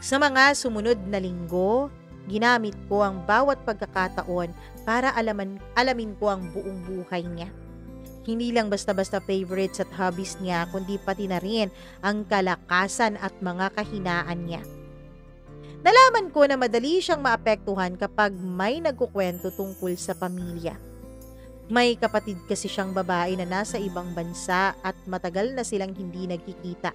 Speaker 1: Sa mga sumunod na linggo, ginamit ko ang bawat pagkakataon para alamin ko ang buong buhay niya. Hindi lang basta-basta favorites at hobbies niya, kundi pati na rin ang kalakasan at mga kahinaan niya. Nalaman ko na madali siyang maapektuhan kapag may nagkukwento tungkol sa pamilya. May kapatid kasi siyang babae na nasa ibang bansa at matagal na silang hindi nagkikita.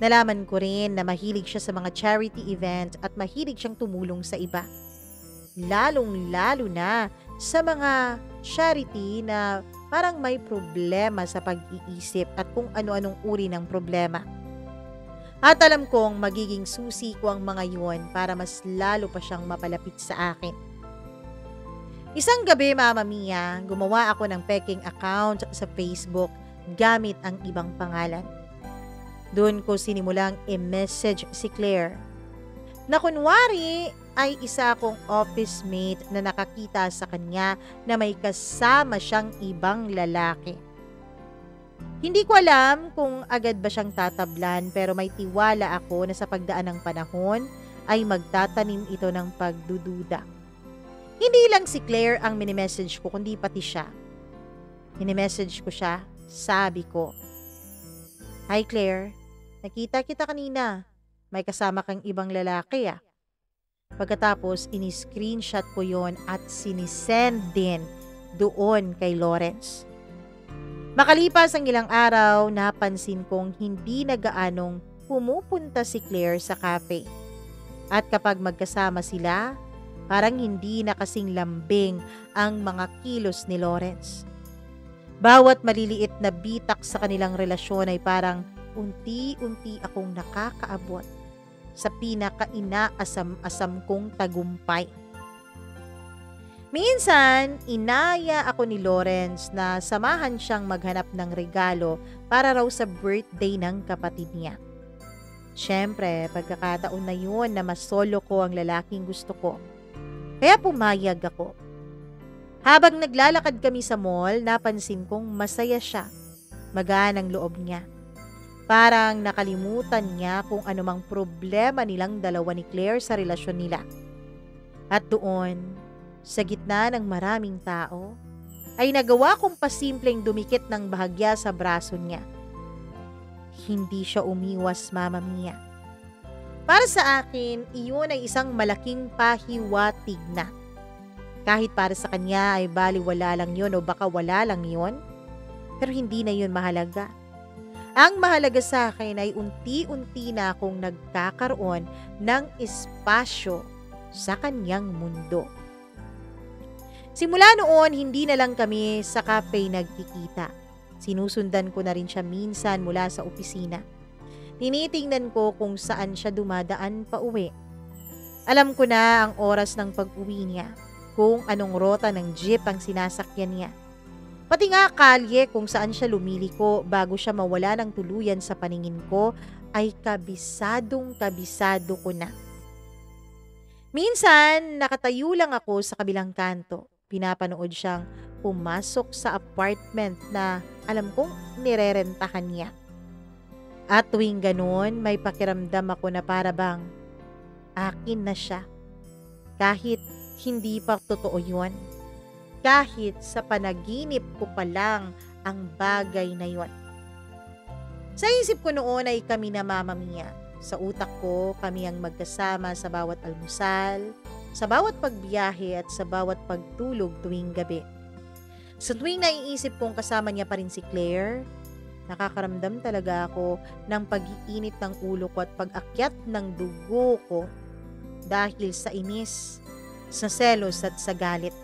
Speaker 1: Nalaman ko rin na mahilig siya sa mga charity event at mahilig siyang tumulong sa iba. Lalong-lalo na sa mga charity na parang may problema sa pag-iisip at kung ano-anong uri ng problema. At alam kong magiging susi ko ang mga yun para mas lalo pa siyang mapalapit sa akin. Isang gabi, Mama Mia, gumawa ako ng peking account sa Facebook gamit ang ibang pangalan. Doon ko sinimulang i-message si Claire na kunwari ay isa akong office mate na nakakita sa kanya na may kasama siyang ibang lalaki. Hindi ko alam kung agad ba siyang tatablan, pero may tiwala ako na sa pagdaan ng panahon ay magtatanim ito ng pagdududa. Hindi lang si Claire ang mini-message ko, kundi pati siya. Mini-message ko siya, sabi ko, "Hi Claire, nakita kita kanina. May kasama kang ibang lalaki ah." Pagkatapos, ini-screenshot ko yon at sinisend din doon kay Lawrence. Makalipas ang ilang araw, napansin kong hindi na gaanong pumupunta si Claire sa cafe. At kapag magkasama sila, parang hindi na kasing lambing ang mga kilos ni Lawrence. Bawat maliliit na bitak sa kanilang relasyon ay parang unti-unti akong nakakaabot sa pinaka-inaasam-asam kong tagumpay. Minsan, inaya ako ni Lawrence na samahan siyang maghanap ng regalo para raw sa birthday ng kapatid niya. Siyempre, pagkakataon na yun na mas solo ko ang lalaking gusto ko. Kaya pumayag ako. Habang naglalakad kami sa mall, napansin kong masaya siya. Magaan ang loob niya. Parang nakalimutan niya kung anumang problema nilang dalawa ni Claire sa relasyon nila. At doon, sa gitna ng maraming tao, ay nagawa kong pasimpleng dumikit ng bahagya sa braso niya. Hindi siya umiwas, Mama Mia. Para sa akin, iyon ay isang malaking pahiwatig na. Kahit para sa kanya ay baliwala lang yun o baka wala lang yun, pero hindi na yun mahalaga. Ang mahalaga sa akin ay unti-unti na akong nagkakaroon ng espasyo sa kanyang mundo. Simula noon, hindi na lang kami sa cafe nagkikita. Sinusundan ko na rin siya minsan mula sa opisina. Tinitingnan ko kung saan siya dumadaan pa uwi. Alam ko na ang oras ng pag-uwi niya, kung anong rota ng jeep ang sinasakyan niya. Pati nga kalye kung saan siya lumiliko bago siya mawala ng tuluyan sa paningin ko ay kabisadong-kabisado ko na. Minsan, nakatayo lang ako sa kabilang kanto. Pinapanood siyang pumasok sa apartment na alam kong nirerentahan niya. At tuwing ganun, may pakiramdam ako na para bang akin na siya. Kahit hindi pa totoo yun. Kahit sa panaginip ko pa lang ang bagay na yun. Sa isip ko noon ay kami na Mama Mia. Sa utak ko, kami ang magkasama sa bawat almusal, sa bawat pagbiyahe at sa bawat pagtulog tuwing gabi. Sa tuwing naiisip kong kasama niya pa rin si Claire, nakakaramdam talaga ako ng pag-iinit ng ulo ko at pag-akyat ng dugo ko dahil sa inis, sa selos at sa galit.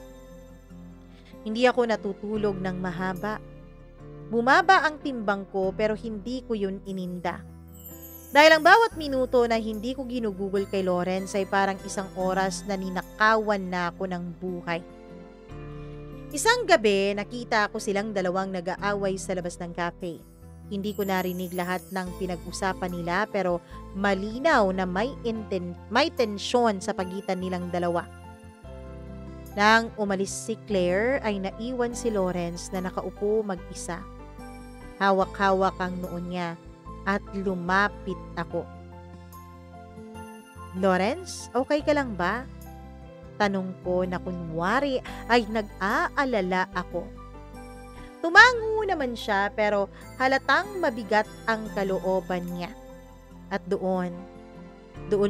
Speaker 1: Hindi ako natutulog ng mahaba. Bumaba ang timbang ko pero hindi ko yun ininda. Dahil ang bawat minuto na hindi ko ginugugol kay Lawrence ay parang isang oras na ninakawan na ako ng buhay. Isang gabi, nakita ko silang dalawang nag-aaway sa labas ng cafe. Hindi ko narinig lahat ng pinag-usapan nila pero malinaw na may tensyon sa pagitan nilang dalawa. Nang umalis si Claire ay naiwan si Lawrence na nakaupo mag-isa. Hawak-hawak ang noo niya at lumapit ako. "Lawrence, okay ka lang ba?" Tanong ko na kunwari ay nag-aalala ako. Tumango naman siya pero halatang mabigat ang kalooban niya. At doon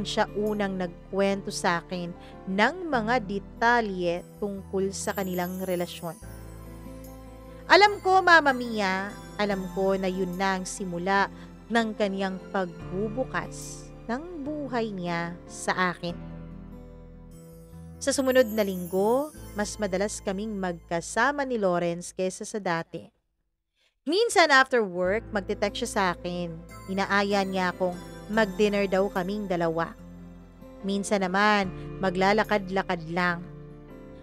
Speaker 1: siya unang nagkwento sa akin ng mga detalye tungkol sa kanilang relasyon. Alam ko, Mama Mia, alam ko na yun na ang simula ng kaniyang pagbubukas ng buhay niya sa akin. Sa sumunod na linggo, mas madalas kaming magkasama ni Lawrence kaysa sa dati. Minsan after work, magte-text siya sa akin. Inaaya niya akong mag-dinner daw kaming dalawa. Minsan naman, maglalakad-lakad lang.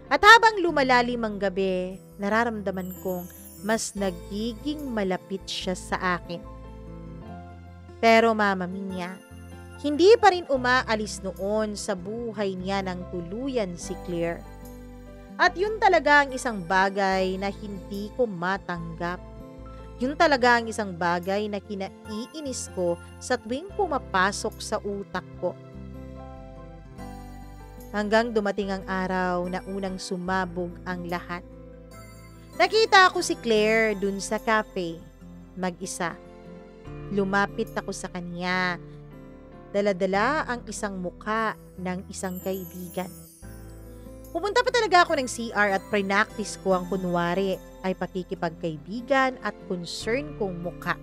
Speaker 1: At habang lumalalim ang gabi, nararamdaman kong mas nagiging malapit siya sa akin. Pero Mama Mia, hindi pa rin umaalis noon sa buhay niya ng tuluyan si Claire. At yun talaga ang isang bagay na hindi ko matanggap. Yun talaga ang isang bagay na kinaiinis ko sa tuwing pumapasok sa utak ko. Hanggang dumating ang araw na unang sumabog ang lahat. Nakita ko si Claire dun sa cafe, mag-isa. Lumapit ako sa kanya. Dala-dala ang isang muka ng isang kaibigan. Pumunta pa talaga ako ng CR at pre-practice ko ang kunwari ay pakikipagkaibigan at concern kong muka.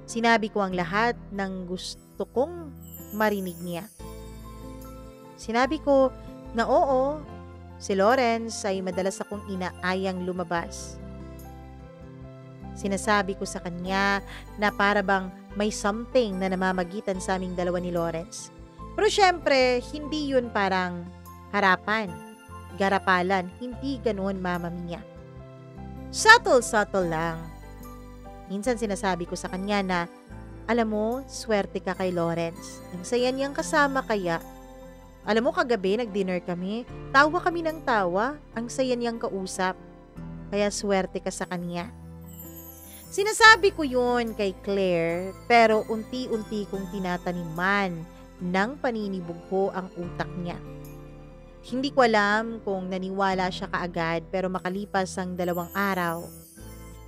Speaker 1: Sinabi ko ang lahat ng gusto kong marinig niya. Sinabi ko na oo, si Lawrence ay madalas akong inaayang lumabas. Sinasabi ko sa kanya na para bang may something na namamagitan sa aming dalawa ni Lawrence. Pero syempre, hindi yun parang harapan, garapalan, hindi ganoon, Mama Mia. Subtle lang. Minsan sinasabi ko sa kanya na, alam mo, swerte ka kay Lawrence. Ang saya niyang kasama kaya. Alam mo, kagabi nag-dinner kami, tawa kami ng tawa, ang saya niyang kausap. Kaya swerte ka sa kanya. Sinasabi ko yun kay Claire pero unti-unti kong tinataniman ng paninibog ko ang utak niya. Hindi ko alam kung naniwala siya kaagad pero makalipas ang 2 araw,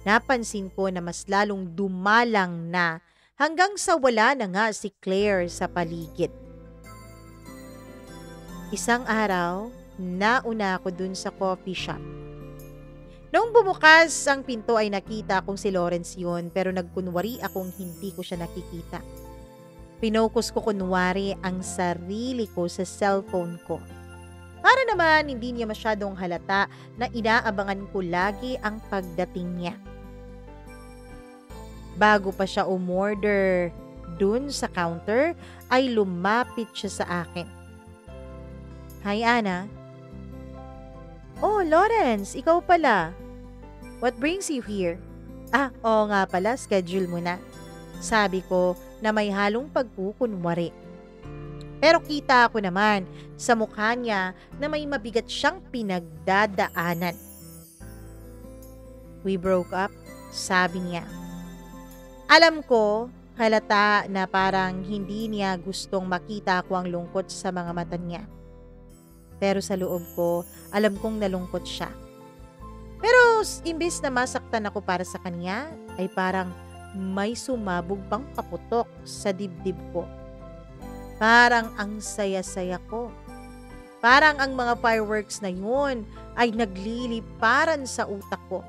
Speaker 1: napansin ko na mas lalong dumalang na hanggang sa wala na nga si Claire sa paligid. Isang araw, nauna ako dun sa coffee shop. Noong bumukas ang pinto ay nakita kong si Lawrence yun pero nagkunwari akong hindi ko siya nakikita. Pinokus ko kunwari ang sarili ko sa cellphone ko. Para naman hindi niya masyadong halata na inaabangan ko lagi ang pagdating niya. Bago pa siya umorder dun sa counter ay lumapit siya sa akin. "Hi Ana." "Oh Lawrence, ikaw pala. What brings you here?" Oo nga pala, schedule mo na." Sabi ko na may halong pagkukunwari. Pero kita ko naman sa mukha niya na may mabigat siyang pinagdadaanan. "We broke up," sabi niya. Alam ko, halata na parang hindi niya gustong makita ko ang lungkot sa mga mata niya. Pero sa loob ko, alam kong nalungkot siya. Pero imbes na masaktan ako para sa kanya, ay parang may sumabog pang paputok sa dibdib ko. Parang ang saya-saya ko. Parang ang mga fireworks na yun ay nagliliparan sa utak ko.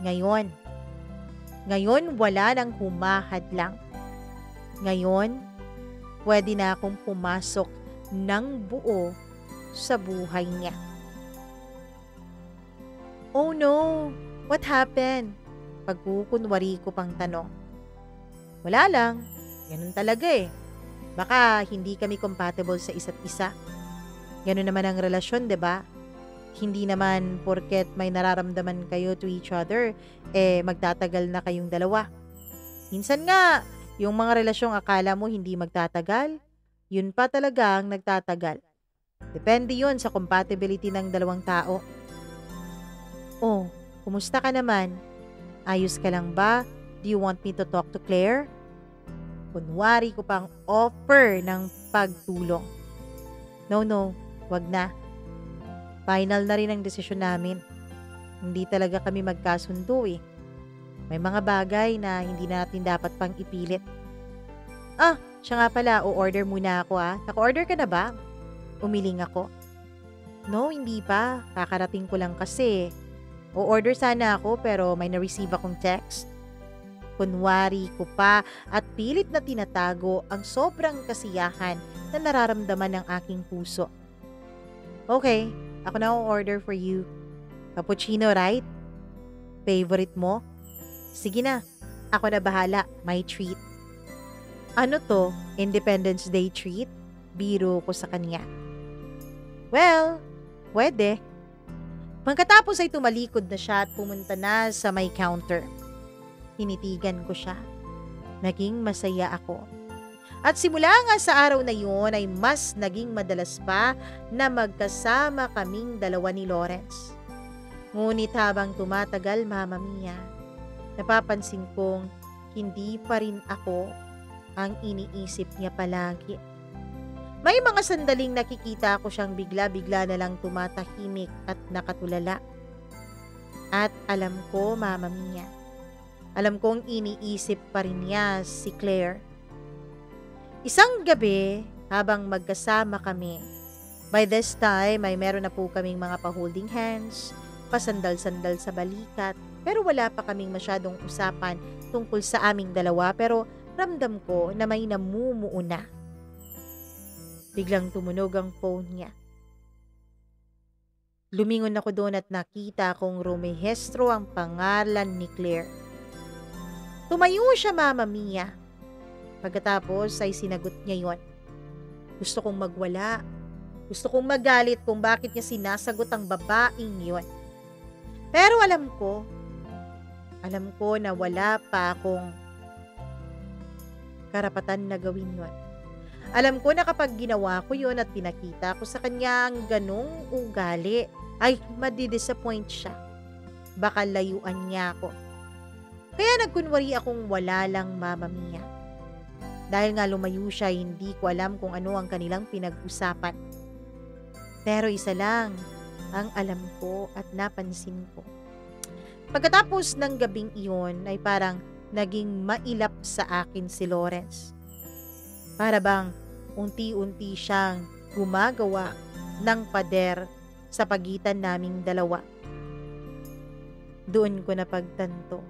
Speaker 1: Ngayon wala nang humahadlang. Ngayon, pwede na akong pumasok ng buo sa buhay niya. Oh no, what happened? Pagkukunwari ko pang tanong. Wala lang, ganun talaga eh. Baka hindi kami compatible sa isa't isa. Ganun naman ang relasyon, 'di ba? Hindi naman porket may nararamdaman kayo to each other, magtatagal na kayong dalawa. Minsan nga, yung mga relasyong akala mo hindi magtatagal, yun pa talaga ang nagtatagal. Depende yun sa compatibility ng dalawang tao. Oh, kumusta ka naman? Ayos ka lang ba? Do you want me to talk to Claire? Kunwari ko pang offer ng pagtulong. No, wag na. Final na rin ang desisyon namin. Hindi talaga kami magkasundo eh. May mga bagay na hindi natin dapat pang ipilit. Siya nga pala, o-order muna ako ah. Naka-order ka na ba? Umiling ako. No, hindi pa. Kakarating ko lang kasi. O-order sana ako pero may na-receive akong text. Kunwari ko pa at pilit na tinatago ang sobrang kasiyahan na nararamdaman ng aking puso. Okay, ako na o-order for you. Cappuccino, right? Favorite mo? Sige na, ako na bahala, my treat. Ano to, Independence Day treat? Biro ko sa kanya. Well, pwede. Pagkatapos ay tumalikod na siya at pumunta na sa may counter. Tinitigan ko siya. Naging masaya ako. At simula nga sa araw na yun ay mas naging madalas pa na magkasama kaming dalawa ni Lawrence. Ngunit habang tumatagal, Mama Mia, napapansin kong hindi pa rin ako ang iniisip niya palagi. May mga sandaling nakikita ko siyang bigla-bigla na lang tumatahimik at nakatulala. At alam ko, Mama Mia, alam kong iniisip pa rin niya si Claire. Isang gabi, habang magkasama kami, by this time ay meron na po kaming mga pa-holding hands, pasandal-sandal sa balikat, pero wala pa kaming masyadong usapan tungkol sa aming dalawa, pero ramdam ko na may namumuo na. Biglang tumunog ang phone niya. Lumingon ako doon at nakita kong rumehestro ang pangalan ni Claire. Tumayo siya, Mama Mia. Pagkatapos ay sinagot niya yon. Gusto kong magwala. Gusto kong magalit kung bakit niya sinasagot ang babaeng yon. Pero alam ko na wala pa akong karapatan na gawin yon. Alam ko na kapag ginawa ko yon at pinakita ko sa kanya ang ganong ugali, ay madidisappoint siya. Baka layuan niya ako. Kaya nagkunwari akong wala lang, Mama Mia. Dahil nga lumayo siya, hindi ko alam kung ano ang kanilang pinag-usapan. Pero isa lang ang alam ko at napansin ko. Pagkatapos ng gabing iyon ay parang naging mailap sa akin si Lawrence. Para bang unti-unti siyang gumagawa ng pader sa pagitan naming dalawa. Doon ko napagtanto.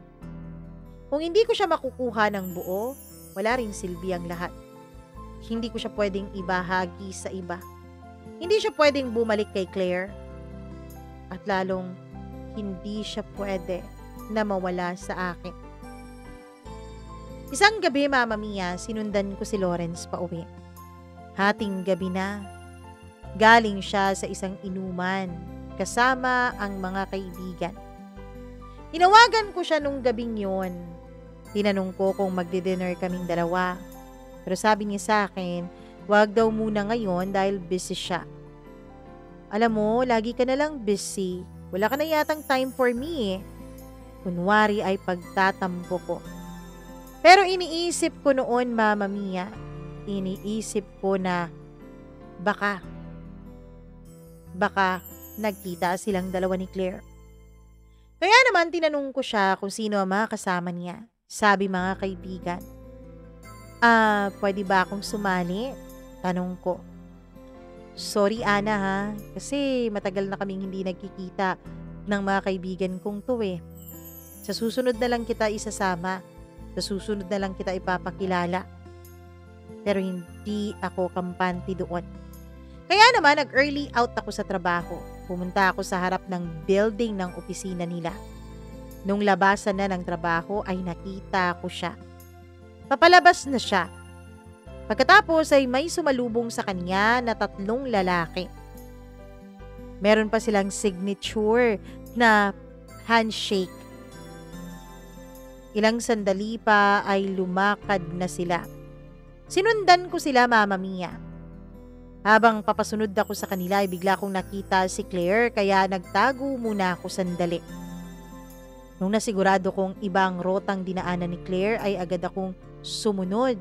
Speaker 1: Kung hindi ko siya makukuha ng buo, wala ring silbi ang lahat. Hindi ko siya pwedeng ibahagi sa iba. Hindi siya pwedeng bumalik kay Claire. At lalong hindi siya pwede na mawala sa akin. Isang gabi, Mama Mia, sinundan ko si Lawrence pauwi. Hating gabi na. Galing siya sa isang inuman kasama ang mga kaibigan. Tinawagan ko siya nung gabing yon. Tinanong ko kung magdi-dinner kaming dalawa. Pero sabi niya sa akin, wag daw muna ngayon dahil busy siya. Alam mo, lagi ka na lang busy. Wala ka na yatang time for me eh. Kunwari ay pagtatampo ko. Pero iniisip ko noon, Mama Mia, iniisip ko na baka nagkita silang dalawa ni Claire. Kaya naman tinanong ko siya kung sino ang mga kasama niya. Sabi mga kaibigan. Pwede ba akong sumali? Tanong ko. Sorry Ana ha, kasi matagal na kaming hindi nagkikita ng mga kaibigan kong to eh. Sa susunod na lang kita isasama. Sa susunod na lang kita ipapakilala. Pero hindi ako kampante doon. Kaya naman nag-early out ako sa trabaho. Pumunta ako sa harap ng building ng opisina nila. Nung labasan na ng trabaho ay nakita ko siya. Papalabas na siya. Pagkatapos ay may sumalubong sa kanya na 3 lalaki. Meron pa silang signature na handshake. Ilang sandali pa ay lumakad na sila. Sinundan ko sila, Mama Mia. Habang papasunod ako sa kanila ay bigla kong nakita si Claire kaya nagtago muna ako sandali. Nung nasigurado kong ibang rotang dinaanan ni Claire ay agad akong sumunod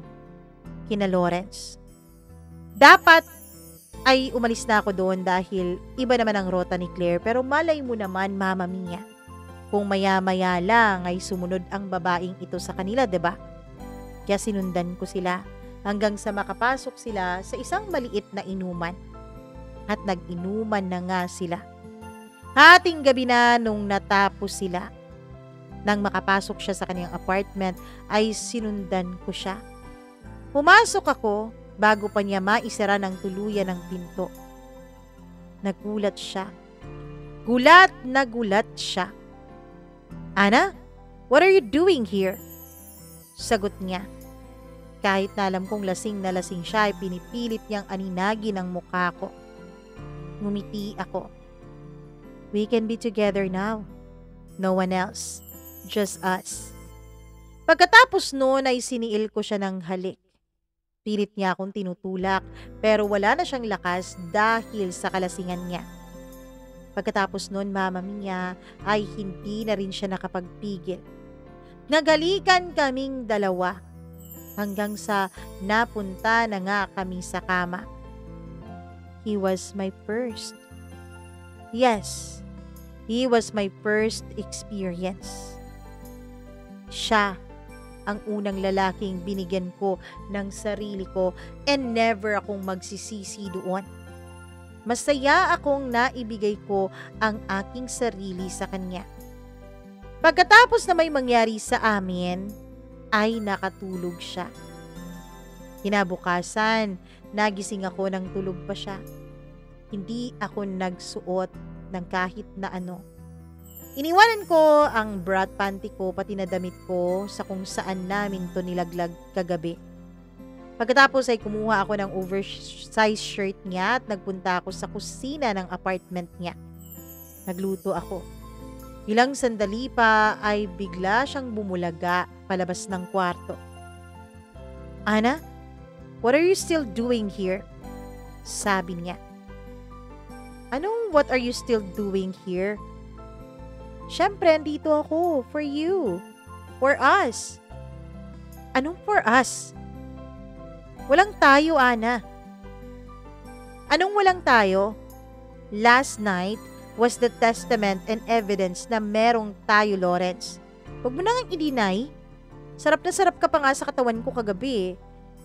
Speaker 1: kina Lawrence. Dapat ay umalis na ako doon dahil iba naman ang rota ni Claire pero malay mo naman, Mama Mia. Kung maya-maya lang ay sumunod ang babaeng ito sa kanila, diba? Kaya sinundan ko sila hanggang sa makapasok sila sa isang maliit na inuman. At nag-inuman na nga sila. Hating gabi na nung natapos sila. Nang makapasok siya sa kanyang apartment ay sinundan ko siya. Pumasok ako bago pa niya maisara ng tuluyan ng pinto. Nagulat siya. Gulat na gulat siya. Ana, what are you doing here? Sagot niya. Kahit na alam kong lasing na lasing siya ay pinipilit niyang aninagin ang mukha ko. Ngumiti ako. We can be together now. No one else. Just us. Pagkatapos noon ay siniil ko siya ng halik. Pilit niya akong tinutulak pero wala na siyang lakas dahil sa kalasingan niya. Pagkatapos noon, Mama Mia, ay hindi na rin siya nakapagpigil. Nagalikan kaming dalawa hanggang sa napunta na nga kami sa kama. He was my first. Yes, he was my first experience. Siya ang unang lalaking binigyan ko ng sarili ko and never akong magsisisi doon. Masaya akong naibigay ko ang aking sarili sa kanya. Pagkatapos na may mangyari sa amin, ay nakatulog siya. Kinabukasan, nagising ako nang tulog pa siya. Hindi ako nagsuot ng kahit na ano. Iniwanan ko ang bra panty ko pati na damit ko sa kung saan namin to nilaglag kagabi. Pagkatapos ay kumuha ako ng oversized shirt niya at nagpunta ako sa kusina ng apartment niya. Nagluto ako. Ilang sandali pa ay bigla siyang bumulaga palabas ng kwarto. Ana, what are you still doing here? Sabi niya. Anong what are you still doing here? Siyempre, andito ako for you. For us. Anong for us? Walang tayo, Ana. Anong walang tayo? Last night was the testament and evidence na merong tayo, Lawrence. Huwag mo nang i-deny. Sarap na sarap ka pa nga sa katawan ko kagabi eh.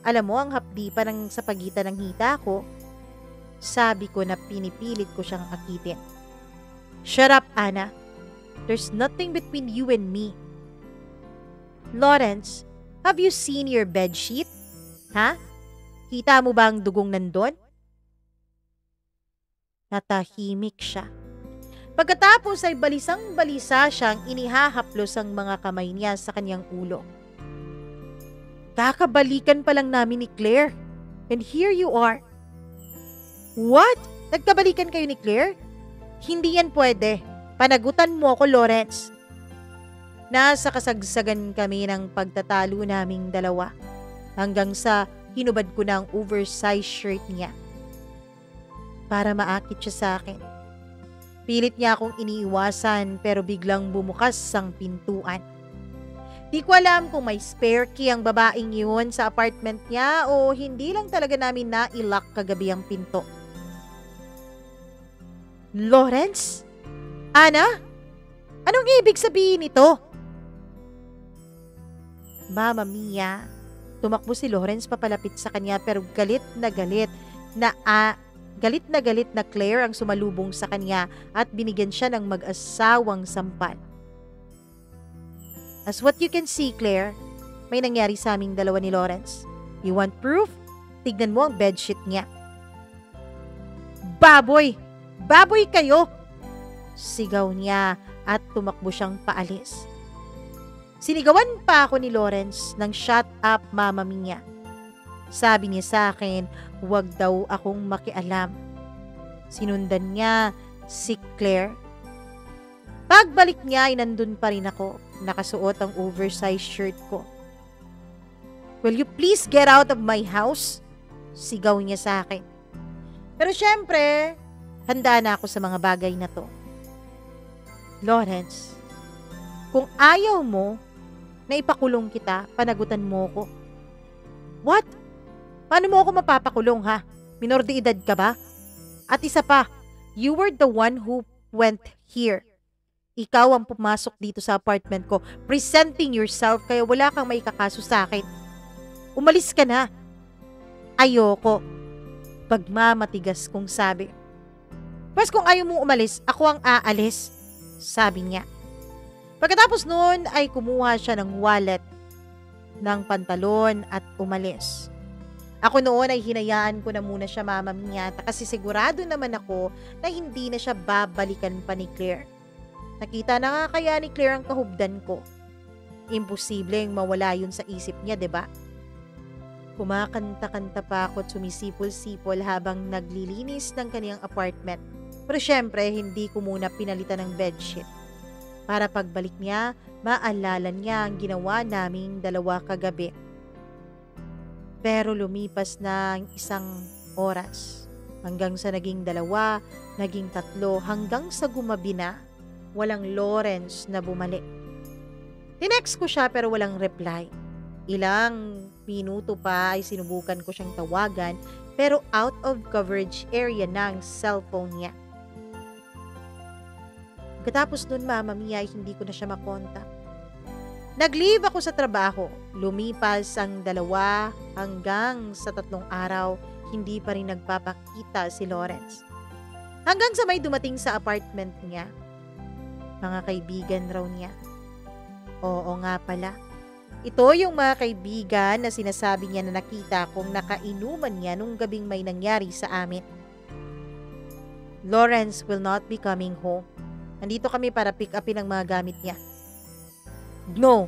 Speaker 1: Alam mo, ang hapdi pa ng sa pagitan ng hita ko. Sabi ko na pinipilit ko siyang akitin. Shut up, Ana. There's nothing between you and me. Lawrence, have you seen your bedsheet? Ha? Kita mo ba ang dugong nandun? Natahimik siya. Pagkatapos ay balisang-balisa siyang inihahaplos ang mga kamay niya sa kanyang ulo. Kakabalikan pa lang namin ni Claire. And here you are. What? Nagkabalikan kayo ni Claire? Hindi yan pwede. Panagutan mo ako, Lawrence. Nasa kasagsagan kami ng pagtatalo naming dalawa. Hanggang sa hinubad ko na ang oversized shirt niya. Para maakit siya sa akin. Pilit niya akong iniiwasan pero biglang bumukas ang pintuan. Di ko alam kung may spare key ang babaeng yun sa apartment niya o hindi lang talaga namin na-lock kagabi ang pinto. Lawrence? Ana? Anong ibig sabihin nito? Mama Mia. Tumakbo si Lawrence papalapit sa kanya pero galit na Claire ang sumalubong sa kanya at binigyan siya ng mag-asawang sampal. As what you can see, Claire, may nangyari sa aming dalawa ni Lawrence. You want proof? Tignan mo ang bedsheet niya. baboy! Baboy kayo! Sigaw niya at tumakbo siyang paalis. Sinigawan pa ako ni Lawrence ng shut up, Mama Mia. Sabi niya sa akin, huwag daw akong makialam. Sinundan niya si Claire. Pagbalik niya ay nandun pa rin ako, nakasuot ang oversized shirt ko. Will you please get out of my house? Sigaw niya sa akin. Pero syempre, handa na ako sa mga bagay na to. Lawrence, kung ayaw mo na ipakulong kita, panagutan mo ko. What? Paano mo ako mapapakulong, ha? Minor de edad ka ba? At isa pa, you were the one who went here. Ikaw ang pumasok dito sa apartment ko, presenting yourself, kaya wala kang maikakaso sa akin. Umalis ka na. Ayoko. Pagmamatigas kong sabi. Pas kung ayaw mong umalis, ako ang aalis, sabi niya. Pagkatapos noon ay kumuha siya ng wallet, ng pantalon at umalis. Ako noon ay hinayaan ko na muna siya, Mama Mia, kasi sigurado naman ako na hindi na siya babalikan pa ni Claire. Nakita na nga kaya ni Claire ang kahubdan ko. Imposibleng mawala yun sa isip niya, 'di ba? Kumakanta-kanta pa ako at sumisipol-sipol habang naglilinis ng kaniyang apartment. Pero syempre, hindi ko muna pinalitan ng bedsheet. Para pagbalik niya, maalala niya ang ginawa naming dalawa kagabi. Pero lumipas na ang 1 oras. Hanggang sa naging 2, naging 3, hanggang sa gumabi na, walang Lawrence na bumalik. Tinext ko siya pero walang reply. Ilang minuto pa ay sinubukan ko siyang tawagan pero out of coverage area na ang cellphone niya. Pagkatapos nun, Mama Mia, ay hindi ko na siya makontak. Nag-leave ako sa trabaho. Lumipas ang 2 hanggang sa 3 araw, hindi pa rin nagpapakita si Lawrence. Hanggang sa may dumating sa apartment niya. Mga kaibigan raw niya. Oo nga pala. Ito yung mga kaibigan na sinasabi niya na nakita kong nakainuman niya nung gabing may nangyari sa amin. Lawrence will not be coming home. Nandito kami para pick upin ang mga gamit niya. No,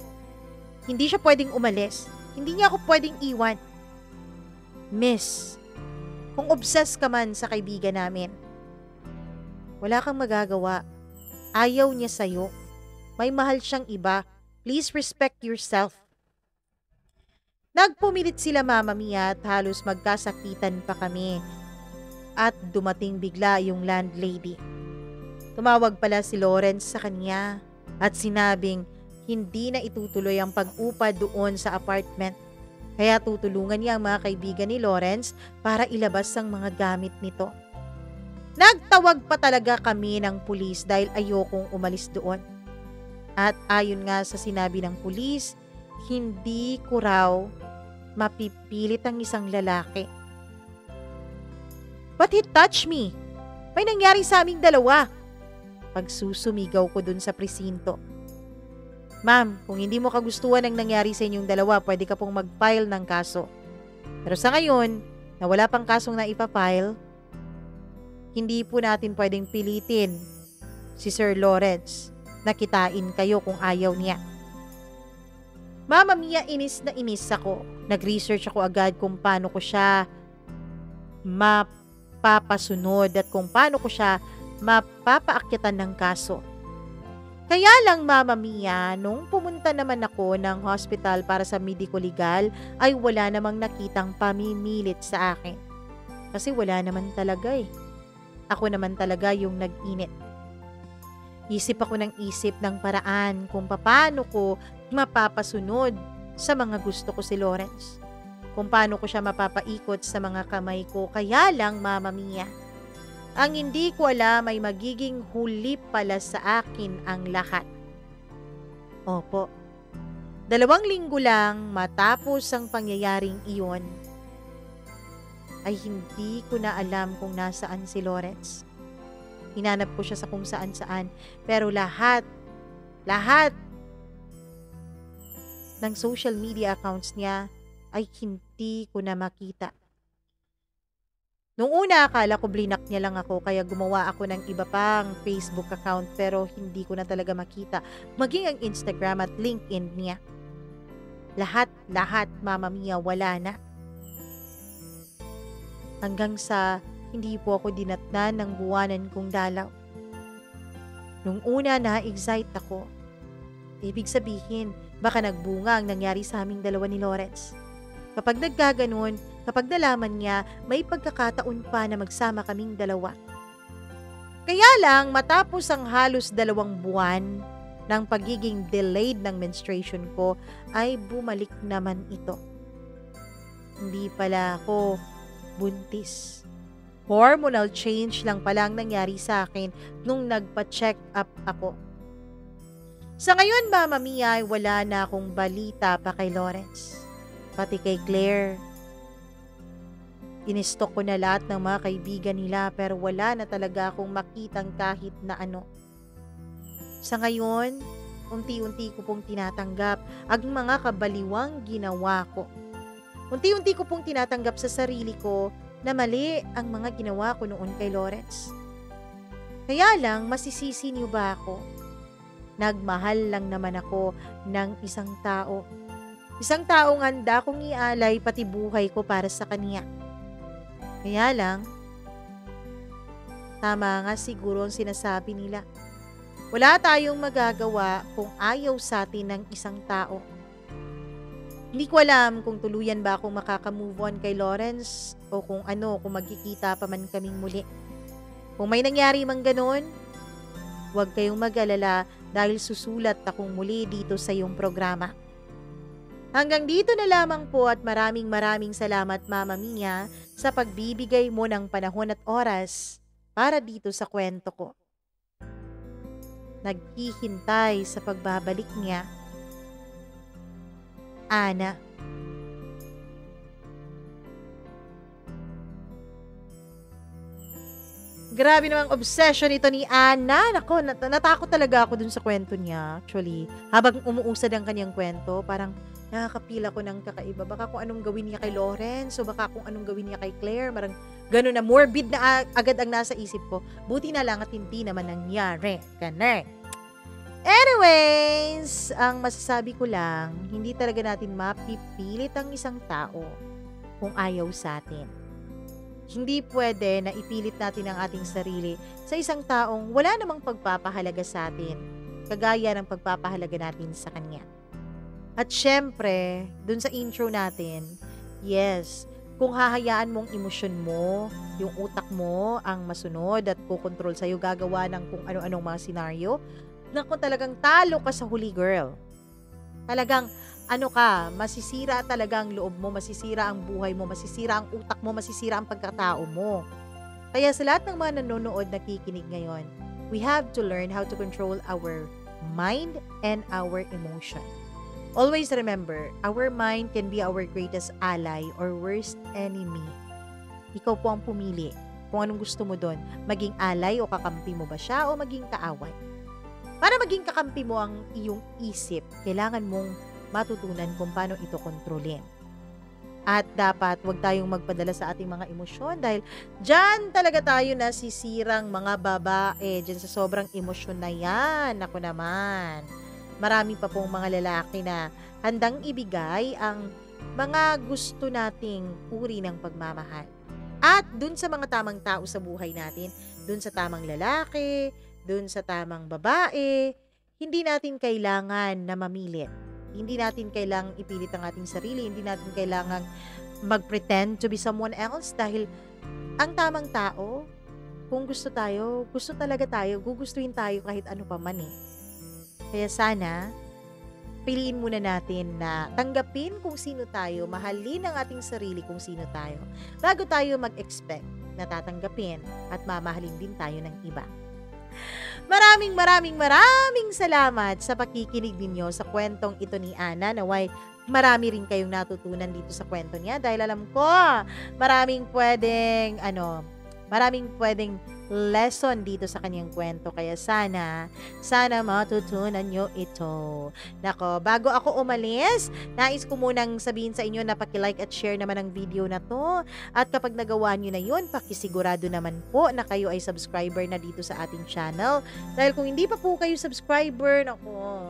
Speaker 1: hindi siya pwedeng umalis. Hindi niya ako pwedeng iwan. Miss, kung obsessed ka man sa kaibigan namin, wala kang magagawa. Ayaw niya sa'yo. May mahal siyang iba. Please respect yourself. Nagpumilit sila, Mama Mia, at halos magkasakitan pa kami. At dumating bigla yung landlady. Tumawag pala si Lawrence sa kanya at sinabing hindi na itutuloy ang pag-upa doon sa apartment. Kaya tutulungan niya ang mga kaibigan ni Lawrence para ilabas ang mga gamit nito. Nagtawag pa talaga kami ng pulis dahil ayokong umalis doon. At ayon nga sa sinabi ng pulis, hindi ko raw mapipilit ang isang lalaki. But he touched me. May nangyari sa aming 2. Pagsusumigaw ko dun sa presinto. Ma'am, kung hindi mo kagustuhan ang nangyari sa inyong 2, pwede ka pong mag-file ng kaso. Pero sa ngayon, na wala pang kasong na ipafile, hindi po natin pwedeng pilitin si Sir Lawrence na kitain kayo kung ayaw niya. Mama Mia, inis na inis ako. Nag-research ako agad kung paano ko siya mapapasunod at kung paano ko siya mapapaakyatan ng kaso. Kaya lang, Mama Mia, nung pumunta naman ako ng hospital para sa medico legal, ay wala namang nakitang pamimilit sa akin. Kasi wala naman talaga eh. Ako naman talaga yung nag-init. Isip ako ng isip ng paraan kung paano ko mapapasunod sa mga gusto ko si Lawrence. Kung paano ko siya mapapaikot sa mga kamay ko. Kaya lang, Mama Mia, ang hindi ko alam ay magiging huli pala sa akin ang lahat. Opo. 2 linggo lang matapos ang pangyayaring iyon, ay hindi ko na alam kung nasaan si Lawrence. Hinanap ko siya sa kung saan-saan, pero lahat ng social media accounts niya ay hindi ko na makita. Nung una, akala ko blinak niya lang ako kaya gumawa ako ng iba pang Facebook account pero hindi ko na talaga makita. Maging ang Instagram at LinkedIn niya. Lahat, Mama Mia, wala na. Hanggang sa hindi po ako dinatnan ng buwanan kong dalaw. Nung una, na-excite ako. Ibig sabihin, baka nagbunga ang nangyari sa aming dalawa ni Lawrence. Kapag nagkaganon, kapag nalaman niya, may pagkakataon pa na magsama kaming dalawa. Kaya lang, matapos ang halos 2 buwan ng pagiging delayed ng menstruation ko, ay bumalik naman ito. Hindi pala ako buntis. Hormonal change lang pala ang nangyari sa akin nung nagpa-check up ako. Sa ngayon, Mama Mia, ay wala na akong balita pa kay Lawrence. Pati kay Claire. Inistok ko na lahat ng mga kaibigan nila pero wala na talaga akong makitang kahit na ano. Sa ngayon, unti-unti ko pong tinatanggap ang mga kabaliwang ginawa ko. Unti-unti ko pong tinatanggap sa sarili ko na mali ang mga ginawa ko noon kay Lawrence. Kaya lang, masisisi niyo ba ako? Nagmahal lang naman ako ng isang tao. Isang taong handa kong ialay pati buhay ko para sa kanya. Kaya lang, tama nga siguro ang sinasabi nila. Wala tayong magagawa kung ayaw sa atin ng isang tao. Hindi ko alam kung tuluyan ba akong makaka-move on kay Lawrence o kung magkikita pa man kaming muli. Kung may nangyari mang ganon, huwag kayong mag-alala dahil susulat akong muli dito sa iyong programa. Hanggang dito na lamang po at maraming salamat, Mama Mia, sa pagbibigay mo ng panahon at oras para dito sa kwento ko. Naghihintay sa pagbabalik niya. Ana. Grabe namang obsession ito ni Ana. Nako, natakot talaga ako dun sa kwento niya. Actually, habang umuusad ang kanyang kwento, parang nakakapila ko ng kakaiba. Baka kung anong gawin niya kay Lawrence o baka kung anong gawin niya kay Claire. Marang gano'n na, morbid na agad ang nasa isip ko. Buti na lang at hindi naman nangyari. Ganun. Anyways, ang masasabi ko lang, hindi talaga natin mapipilit ang isang tao kung ayaw sa atin. Hindi pwede na ipilit natin ang ating sarili sa isang taong wala namang pagpapahalaga sa atin, kagaya ng pagpapahalaga natin sa kanya. At syempre, dun sa intro natin, yes, kung hahayaan mong emosyon mo, yung utak mo ang masunod at kukontrol sa'yo, gagawa ng kung ano-anong mga senaryo, naku, talagang talo ka sa huli, girl. Talagang masisira talaga ang loob mo, masisira ang buhay mo, masisira ang utak mo, masisira ang pagkatao mo. Kaya sa lahat ng mga nanonood, nakikinig ngayon, we have to learn how to control our mind and our emotion. Always remember, our mind can be our greatest ally or worst enemy. Ikaw po ang pumili kung anong gusto mo doon. Maging ally o kakampi mo ba siya o maging kaaway. Para maging kakampi mo ang iyong isip, kailangan mong matutunan kung paano ito kontrolin. At dapat wag tayong magpadala sa ating mga emosyon dahil dyan talaga tayo nasisirang mga babae. Dyan sa sobrang emosyon na yan. Ako naman. Marami pa pong mga lalaki na handang ibigay ang mga gusto nating uri ng pagmamahal. At dun sa mga tamang tao sa buhay natin, dun sa tamang lalaki, dun sa tamang babae, hindi natin kailangan na mamilit. Hindi natin kailangang ipilit ang ating sarili. Hindi natin kailangang mag-pretend to be someone else dahil ang tamang tao, kung gusto tayo, gusto talaga tayo, gugustuhin tayo kahit ano pa man eh. Kaya sana, piliin muna natin na tanggapin kung sino tayo, mahalin ang ating sarili kung sino tayo, bago tayo mag-expect na tatanggapin at mamahalin din tayo ng iba. Maraming salamat sa pakikinig ninyo sa kwentong ito ni Ana. Naway marami rin kayong natutunan dito sa kwento niya dahil alam ko maraming pwedeng lesson dito sa kanyang kwento. Kaya sana matutunan nyo ito. Nako, bago ako umalis, nais ko munang sabihin sa inyo na paki-like at share naman ang video na to. At kapag nagawa nyo na yun, pakisigurado naman po na kayo ay subscriber na dito sa ating channel. Dahil kung hindi pa po kayo subscriber, nako,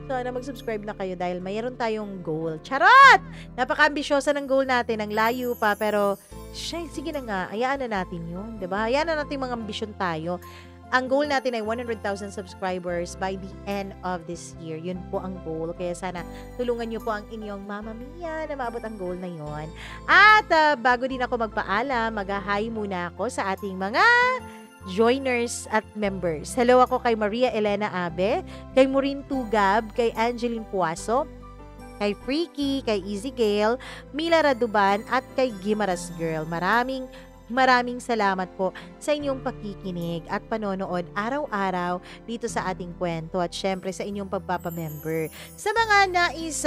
Speaker 1: sana mag-subscribe na kayo dahil mayroon tayong goal. Charot! Napaka-ambisyosa ng goal natin, ang layo pa, pero sige na nga, hayaan na natin yun, diba? Hayaan na natin mga ambisyon tayo. Ang goal natin ay 100,000 subscribers by the end of this year. Yun po ang goal. Kaya sana tulungan nyo po ang inyong Mama Mia na maabot ang goal na yon. At bago din ako magpaalam, mag-hi muna ako sa ating mga joiners at members. Hello ako kay Maria Elena Abe, kay Maureen Tugab, kay Angeline Puaso, kay Freaky, kay Easy Gale, Mila Raduban, at kay Gimaras Girl. Maraming salamat po sa inyong pakikinig at panonood araw-araw dito sa ating kwento at syempre sa inyong pagpapamember. Sa mga nais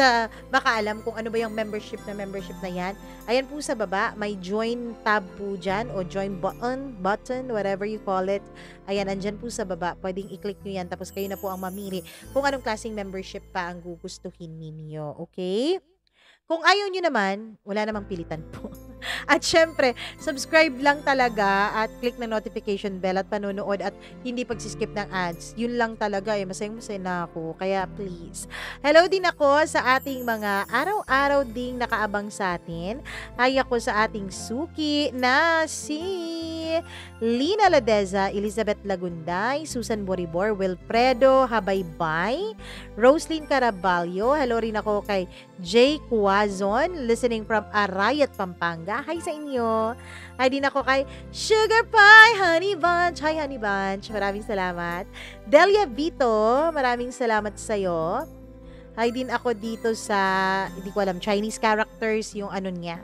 Speaker 1: makaalam kung ano ba yung membership na yan, ayan po sa baba, may join tab po dyan o join button, whatever you call it. Ayan, andyan po sa baba. Pwedeng i-click nyo yan tapos kayo na po ang mamili kung anong klaseng membership pa ang gugustuhin ninyo. Okay? Kung ayaw nyo naman, wala namang pilitan po. At syempre, subscribe lang talaga at click ng notification bell at panonood at hindi pagsiskip ng ads. Yun lang talaga masayang-masaya na ako. Kaya please. Hello din ako sa ating mga araw-araw ding nakaabang sa atin. Hi ako sa ating suki na si Lina Ladeza, Elizabeth Lagunday, Susan Boribor, Wilfredo Habaybay, Roslyn Caraballo. Hello rin ako kay Jay Cuazon, listening from Arayat, Pampanga. Hi sa inyo. Hi din ako kay Sugar Pie Honey Bunch. Hi Honey Bunch. Maraming salamat. Delia Vito, maraming salamat sa'yo. Hi din ako dito sa, hindi ko alam, Chinese characters, yung ano niya,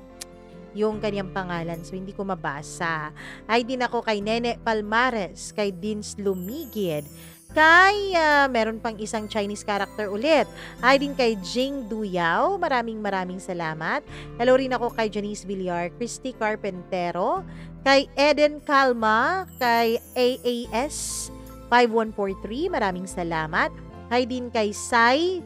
Speaker 1: yung kanyang pangalan. So, hindi ko mabasa. Hi din ako kay Nene Palmares, kay Dins Lumigid, kay meron pang isang Chinese character ulit. Hi din kay Jing Duyao. Maraming salamat. Hello rin ako kay Janice Villar, Christy Carpentero, kay Eden Calma, kay AAS 5143. Maraming salamat. Hi din kay Sai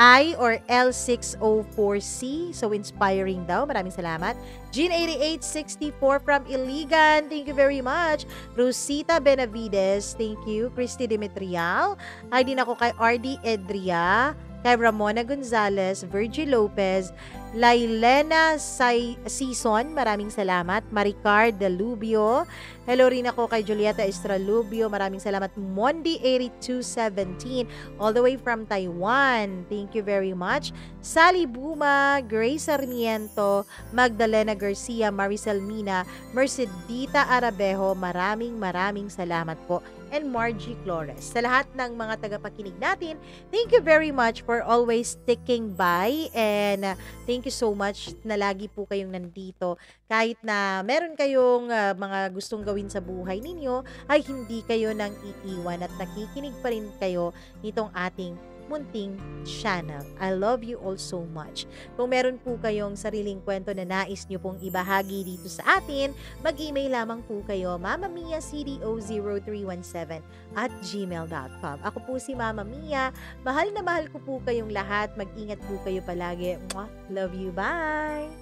Speaker 1: I or L604C. So inspiring daw. Maraming salamat. Jean8864 from Iligan. Thank you very much. Rosita Benavides. Thank you. Christy Dimitrial. Hi din ako kay RD Edria, kay Ramona Gonzalez, Virgil Lopez, Lailena Season, maraming salamat. Maricar Delubio. Hello rin ako kay Julieta Estralubio. Maraming salamat. Mondi8217 all the way from Taiwan. Thank you very much. Sally Buma, Grace Sarmiento, Magdalena Garcia, Maricel Mina, Mercedita Arabejo. Maraming salamat po. And Margie Flores. Sa lahat ng mga tagapakinig natin, thank you very much for always sticking by and thank you so much na lagi po kayong nandito. Kahit na meron kayong mga gustong gawin sa buhay ninyo, ay hindi kayo nang iiwan at nakikinig pa rin kayo nitong ating munting channel. I love you all so much. Kung meron po kayong sariling kwento na nais nyo pong ibahagi dito sa atin, mag-email lamang po kayo mamamiacdo0317@gmail.com. Ako po si Mama Mia. Mahal na mahal ko po kayong lahat. Mag-ingat po kayo palagi. Mwah! Love you. Bye!